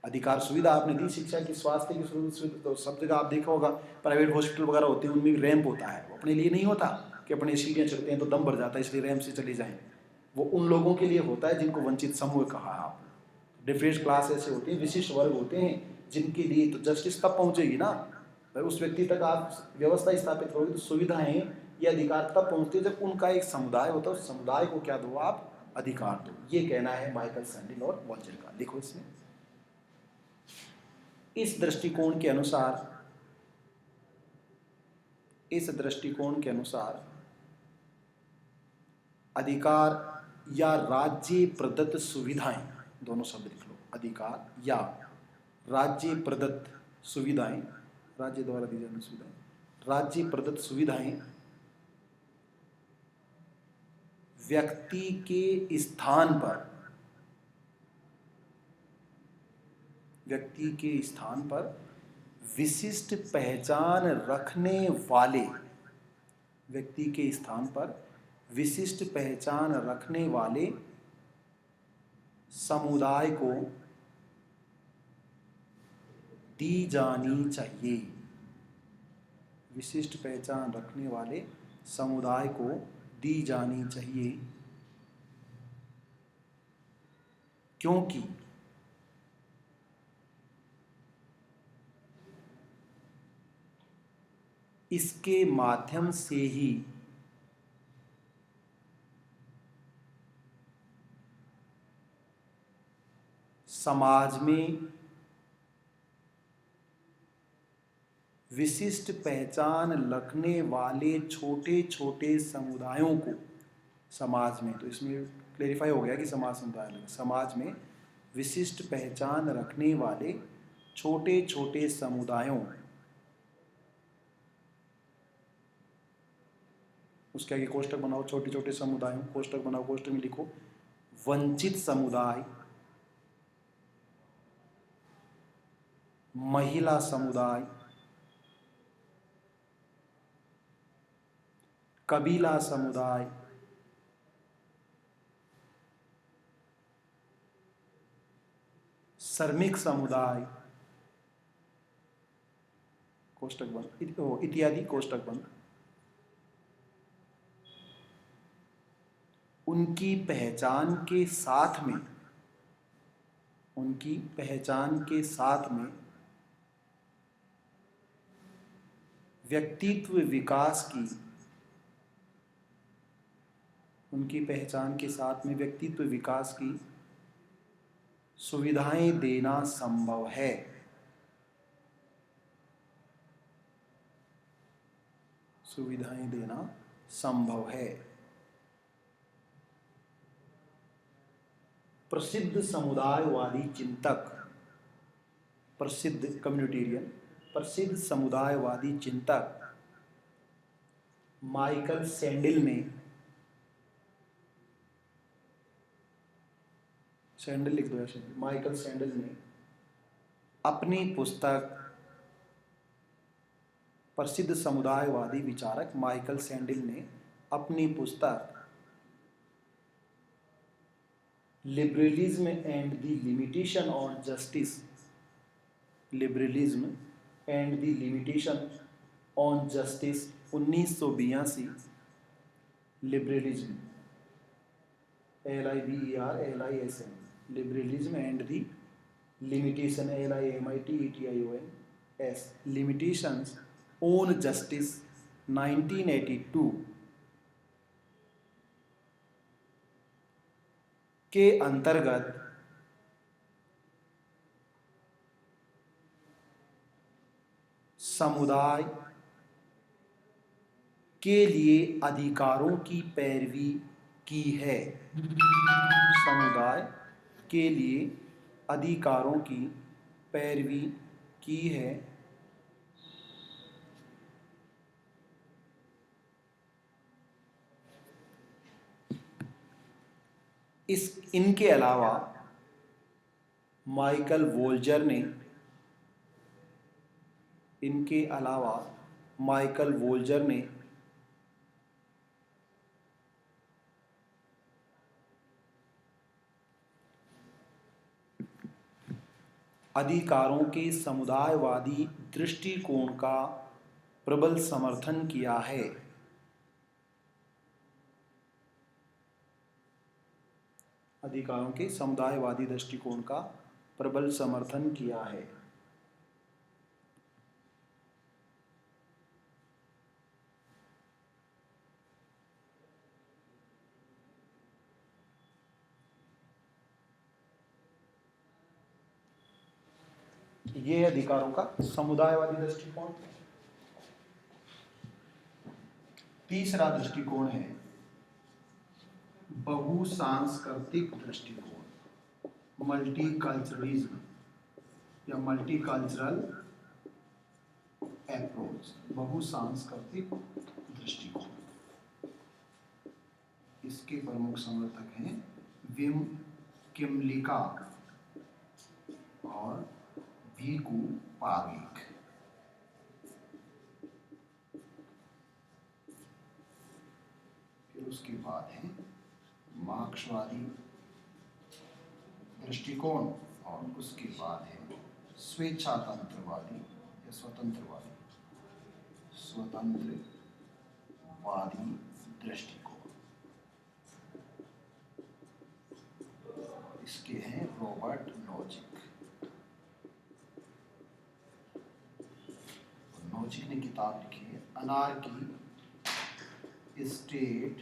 अधिकार सुविधा आपने दी, शिक्षा की, स्वास्थ्य की सुविधा, तो सब जगह आप देखा होगा प्राइवेट हॉस्पिटल वगैरह होते हैं, उनमें भी रैंप होता है। वो अपने लिए नहीं होता कि अपने सीढ़ियाँ चढ़ते हैं तो दम भर जाता है इसलिए रैंप से चले जाएं। वो उन लोगों के लिए होता है जिनको वंचित समूह कहा आप, डिफरेंट क्लास ऐसे होते हैं, विशिष्ट वर्ग होते हैं जिनके लिए तो जस्टिस तब पहुंचेगी ना, भाई उस व्यक्ति तक आप व्यवस्था स्थापित करोगे तो सुविधाएं, ये अधिकार तब पहुंचते हैं जब उनका एक समुदाय होता है, उस समुदाय को क्या दो आप? अधिकार दो। ये कहना है माइकल सैंडल और वॉल्जर का। देखो इसमें, इस दृष्टिकोण के अनुसार, इस दृष्टिकोण के अनुसार अधिकार या राज्य प्रदत्त सुविधाएं, दोनों शब्द लिख लो, अधिकार या राज्य प्रदत्त सुविधाएं, राज्य द्वारा दी जाने सुविधाएं, राज्य प्रदत्त सुविधाएं व्यक्ति के स्थान पर, व्यक्ति के स्थान पर विशिष्ट पहचान रखने वाले, व्यक्ति के स्थान पर विशिष्ट पहचान रखने वाले समुदाय को दी जानी चाहिए। विशिष्ट पहचान रखने वाले समुदाय को दी जानी चाहिए, क्योंकि इसके माध्यम से ही समाज में विशिष्ट पहचान रखने वाले छोटे छोटे समुदायों को, समाज में, तो इसमें क्लेरिफाई हो गया कि समाज समुदाय, समाज में विशिष्ट पहचान रखने वाले छोटे छोटे समुदायों, उसके आगे कोष्टक बनाओ, छोटे छोटे समुदायों, कोष्टक बनाओ, कोष्टक में लिखो वंचित समुदाय, महिला समुदाय, कबीला समुदाय, श्रमिक समुदाय, कोष्टक बंद, इत्यादि, कोष्टक बंद, उनकी पहचान के साथ में, उनकी पहचान के साथ में व्यक्तित्व विकास की, उनकी पहचान के साथ में व्यक्तित्व विकास की सुविधाएं देना संभव है। सुविधाएं देना संभव है। प्रसिद्ध समुदायवादी चिंतक, प्रसिद्ध कम्युनिटेरियन, प्रसिद्ध समुदायवादी चिंतक माइकल सैंडल ने, सैंडल लिख दो ऐसे, माइकल सैंडल ने अपनी पुस्तक, प्रसिद्ध समुदायवादी विचारक माइकल सैंडल ने अपनी पुस्तक liberalism and the limitation on justice, liberalism and the limitation on justice 1982, liberalism LIBERLISM, liberalism and the limitation LIMITETIONS, limitations on justice 1982 के अंतर्गत समुदाय के लिए अधिकारों की पैरवी की है। समुदाय के लिए अधिकारों की पैरवी की है। इनके अलावा माइकल वोल्जर ने, इनके अलावा माइकल वोल्जर ने अधिकारों के समुदायवादी दृष्टिकोण का प्रबल समर्थन किया है। अधिकारों के समुदायवादी दृष्टिकोण का प्रबल समर्थन किया है। ये अधिकारों का समुदायवादी दृष्टिकोण। तीसरा दृष्टिकोण है बहुसांस्कृतिक दृष्टिकोण, मल्टीकल्चरलिज्म या मल्टीकल्चरल अप्रोच, बहुसांस्कृतिक दृष्टिकोण। इसके प्रमुख समर्थक हैं विम किमलिका और वीकू पाविक। फिर उसके बाद है मार्क्सवादी दृष्टिकोण और उसके बाद है स्वेच्छातंत्रवादी या स्वतंत्रवादी दृष्टिकोण। इसके हैं रॉबर्ट नोजिक। नोजिक ने किताब लिखी है अनार्की, स्टेट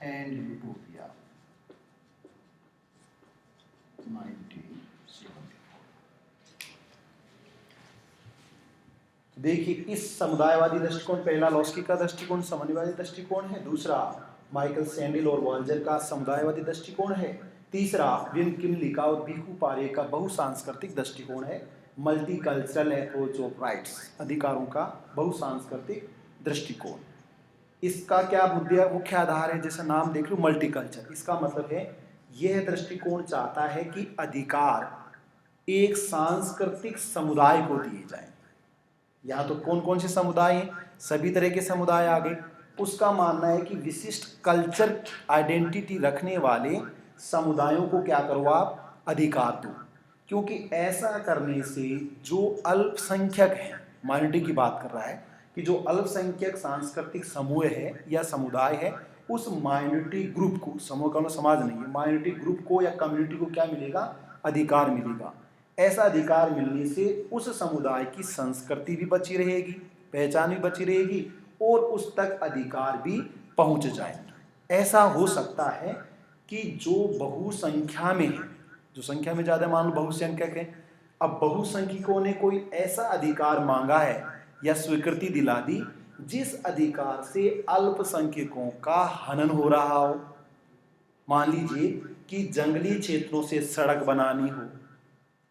एंड यूटोपिया 1974। देखिए, इस समुदायवादी दृष्टिकोण, पहला लॉस्की का दृष्टिकोण समन्वयवादी दृष्टिकोण है, दूसरा माइकल सैंडल और वॉल्जर का समुदायवादी दृष्टिकोण है, तीसरा विम किमलिका और वीकू पारेख का बहुसांस्कृतिक दृष्टिकोण है, मल्टीकल्चरल अप्रोच ऑफ राइट्स, अधिकारों का बहुसांस्कृतिक दृष्टिकोण। इसका क्या मुख्य आधार है? जैसा नाम देख लो, मल्टीकल्चर। इसका मतलब है यह दृष्टिकोण चाहता है कि अधिकार एक सांस्कृतिक समुदाय को दिए जाए। यहाँ तो कौन कौन से समुदाय हैं? सभी तरह के समुदाय आ गए। उसका मानना है कि विशिष्ट कल्चर आइडेंटिटी रखने वाले समुदायों को क्या करो आप? अधिकार दो, क्योंकि ऐसा करने से जो अल्पसंख्यक हैं, माइनॉरिटी की बात कर रहा है, कि जो अल्पसंख्यक सांस्कृतिक समूह है या समुदाय है, उस माइनॉरिटी ग्रुप को, समूह का मतलब समाज नहीं है, माइनॉरिटी ग्रुप को या कम्युनिटी को क्या मिलेगा, अधिकार मिलेगा। ऐसा अधिकार मिलने से उस समुदाय की संस्कृति भी बची रहेगी, पहचान भी बची रहेगी और उस तक अधिकार भी पहुंच जाएंगे। ऐसा हो सकता है कि जो बहुसंख्या में है, जो संख्या में ज़्यादा मान लो बहुसंख्यक है, अब बहुसंख्यकों ने कोई ऐसा अधिकार मांगा है या स्वीकृति दिला दी जिस अधिकार से अल्पसंख्यकों का हनन हो रहा हो। मान लीजिए कि जंगली क्षेत्रों से सड़क बनानी हो।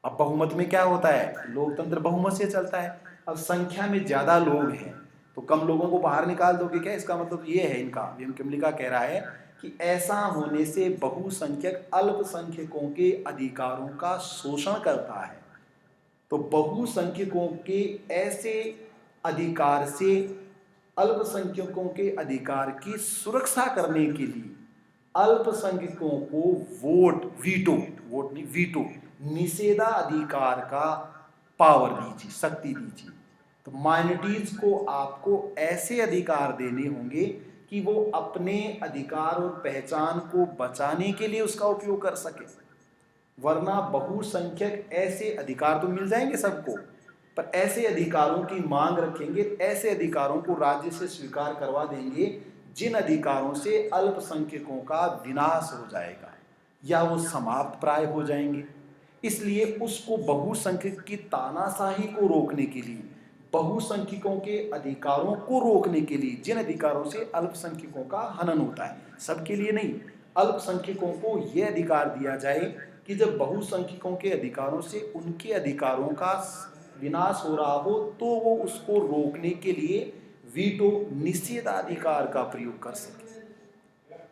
अब बहुमत में क्या होता है, लोकतंत्र बहुमत से चलता है। अब संख्या में ज्यादा लोग हैं तो कम लोगों को बाहर निकाल दोगे क्या? इसका मतलब ये है, इनका विमकिमलिका कह रहा है कि ऐसा होने से बहुसंख्यक अल्पसंख्यकों के अधिकारों का शोषण करता है। तो बहुसंख्यकों के ऐसे अधिकार से अल्पसंख्यकों के अधिकार की सुरक्षा करने के लिए अल्पसंख्यकों को वोट नहीं, वीटो, निषेधाधिकार का पावर दीजिए, शक्ति दीजिए। तो माइनॉरिटीज को आपको ऐसे अधिकार देने होंगे कि वो अपने अधिकार और पहचान को बचाने के लिए उसका उपयोग कर सके। वरना बहुसंख्यक ऐसे अधिकार तो मिल जाएंगे सबको, पर ऐसे अधिकारों की मांग रखेंगे, ऐसे अधिकारों को राज्य से स्वीकार करवा देंगे जिन अधिकारों से अल्पसंख्यकों का विनाश हो जाएगा या वो समाप्त प्राय हो जाएंगे। इसलिए उसको बहुसंख्यक की तानाशाही को रोकने के लिए, बहुसंख्यकों के अधिकारों को रोकने के लिए, जिन अधिकारों से अल्पसंख्यकों का हनन होता है, सबके लिए नहीं, अल्पसंख्यकों को यह अधिकार दिया जाए कि जब बहुसंख्यकों के अधिकारों से उनके अधिकारों का विनाश हो रहा हो तो वो उसको रोकने के लिए वीटो, निषेधाधिकार का प्रयोग कर सके।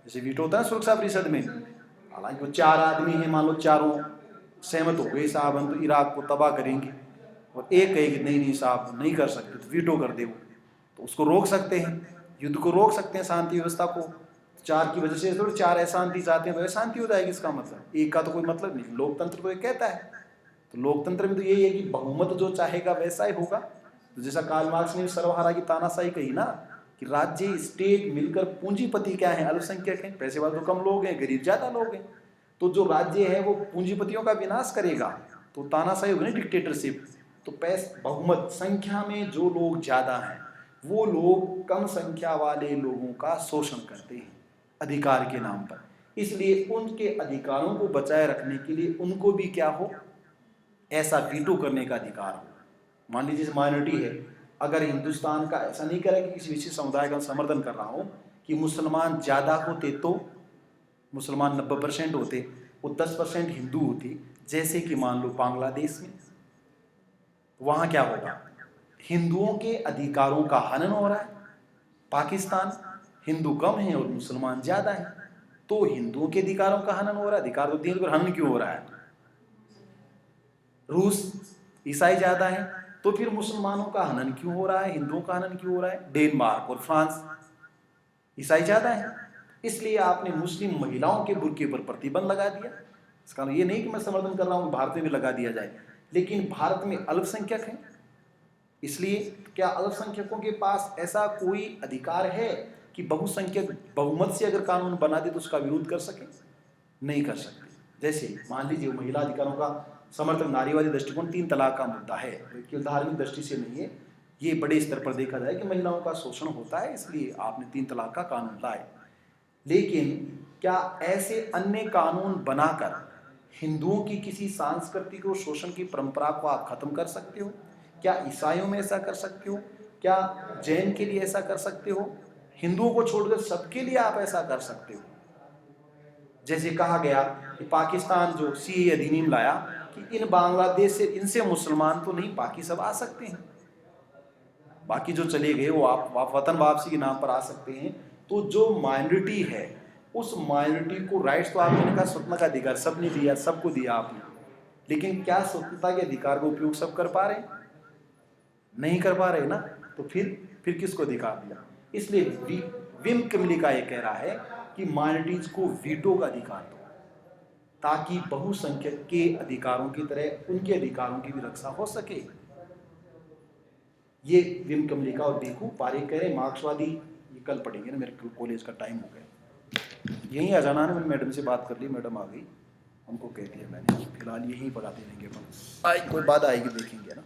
जैसे वीटो होता है सुरक्षा परिषद में, हालांकि वो 4 आदमी हैं, मान लो चारों सहमत हो गए साहब हम तो इराक को तबाह करेंगे, और एक कहेगी नहीं नहीं साहब नहीं कर सकते, तो वीटो कर दे वो, तो उसको रोक सकते हैं, युद्ध को रोक सकते हैं, शांति व्यवस्था को। 4 की वजह से थोड़ी 4 अशांति चाहते हैं तो अशांति हो जाएगी, इसका मतलब एक का तो कोई मतलब नहीं। लोकतंत्र तो ये कहता है, तो लोकतंत्र में तो यही है कि बहुमत जो चाहेगा वैसा ही होगा। तो जैसा कार्ल मार्क्स ने सर्वहारा की तानाशाही कही ना, कि राज्य स्टेट मिलकर पूंजीपति क्या है, अल्पसंख्यक हैं, पैसे वाले तो कम लोग हैं, गरीब ज्यादा लोग हैं, तो जो राज्य है वो पूंजीपतियों का विनाश करेगा, तो तानाशाही होगी ना, डिक्टेटरशिप। तो बहुमत, संख्या में जो लोग ज्यादा हैं वो लोग कम संख्या वाले लोगों का शोषण करते हैं अधिकार के नाम पर। इसलिए उनके अधिकारों को बचाए रखने के लिए उनको भी क्या हो, ऐसा वीटो करने का अधिकार हो। मान लीजिए माइनॉरिटी है, अगर हिंदुस्तान का ऐसा नहीं करेगा कि किसी विशेष समुदाय का समर्थन कर रहा हो कि मुसलमान ज़्यादा होते, तो मुसलमान 90% होते, वो 10% हिंदू होते, जैसे कि मान लो बांग्लादेश में, वहाँ क्या होगा, हिंदुओं के अधिकारों का हनन हो रहा है। पाकिस्तान, हिंदू कम हैं और मुसलमान ज़्यादा हैं, तो हिंदुओं के अधिकारों का हनन हो रहा है, अधिकार तो दिन पर हनन क्यों हो रहा है। रूस, ईसाई ज़्यादा हैं, तो फिर मुसलमानों का हनन क्यों हो रहा है, हिंदुओं का हनन क्यों हो रहा है। डेनमार्क और फ्रांस, ईसाई ज़्यादा हैं, इसलिए आपने मुस्लिम महिलाओं के बुर्के पर प्रतिबंध लगा दिया। इसका ये नहीं कि मैं समर्थन कर रहा हूँ भारत में भी लगा दिया जाए, लेकिन भारत में अल्पसंख्यक हैं, इसलिए क्या अल्पसंख्यकों के पास ऐसा कोई अधिकार है कि बहुसंख्यक बहुमत से अगर कानून बना दे तो उसका विरोध कर सके? नहीं कर सकते। जैसे मान लीजिए महिला अधिकारों का समर्थन, नारीवादी दृष्टिकोण 3 तलाक का मुद्दा है, केवल धार्मिक दृष्टि से नहीं है, ये बड़े स्तर पर देखा जाए कि महिलाओं का शोषण होता है, इसलिए आपने 3 तलाक का कानून लाए। लेकिन क्या ऐसे अन्य कानून बनाकर हिंदुओं की किसी सांस्कृतिक और शोषण की परंपरा को आप खत्म कर सकते हो? क्या ईसाइयों में ऐसा कर सकते हो? क्या जैन के लिए ऐसा कर सकते हो? हिंदुओं को छोड़कर सबके लिए आप ऐसा कर सकते हो? जैसे कहा गया कि पाकिस्तान जो सीए अधिनियम लाया कि इन बांग्लादेश से, इनसे मुसलमान तो नहीं, बाकी सब आ सकते हैं, बाकी जो चले गए वो आप वतन वापसी के नाम पर आ सकते हैं। तो जो माइनॉरिटी है उस माइनॉरिटी को राइट्स तो आपने कहा स्वतंत्रता का अधिकार सबने दिया, सबको दिया आपने, लेकिन क्या स्वतंत्रता के अधिकार का उपयोग सब कर पा रहे हैं? नहीं कर पा रहे ना, तो फिर किसको अधिकार दिया? इसलिए विमकिमलिका ये कह रहा है कि माइनॉरिटीज को वीटो का अधिकार दो, ताकि बहुसंख्यक के अधिकारों की तरह उनके अधिकारों की भी रक्षा हो सके। ये विमकिमलिका और देखो पारेख कह रहे, मार्क्सवादी ये कल पढ़ेंगे ना, मेरे कॉलेज का टाइम हो गया। यहीं आ जाना है, मैंने मैडम से बात कर ली, मैडम आ गई, हमको कह दिया मैंने, फिलहाल यहीं पढ़ाते रहेंगे अपन, कोई बात आएगी देखेंगे ना।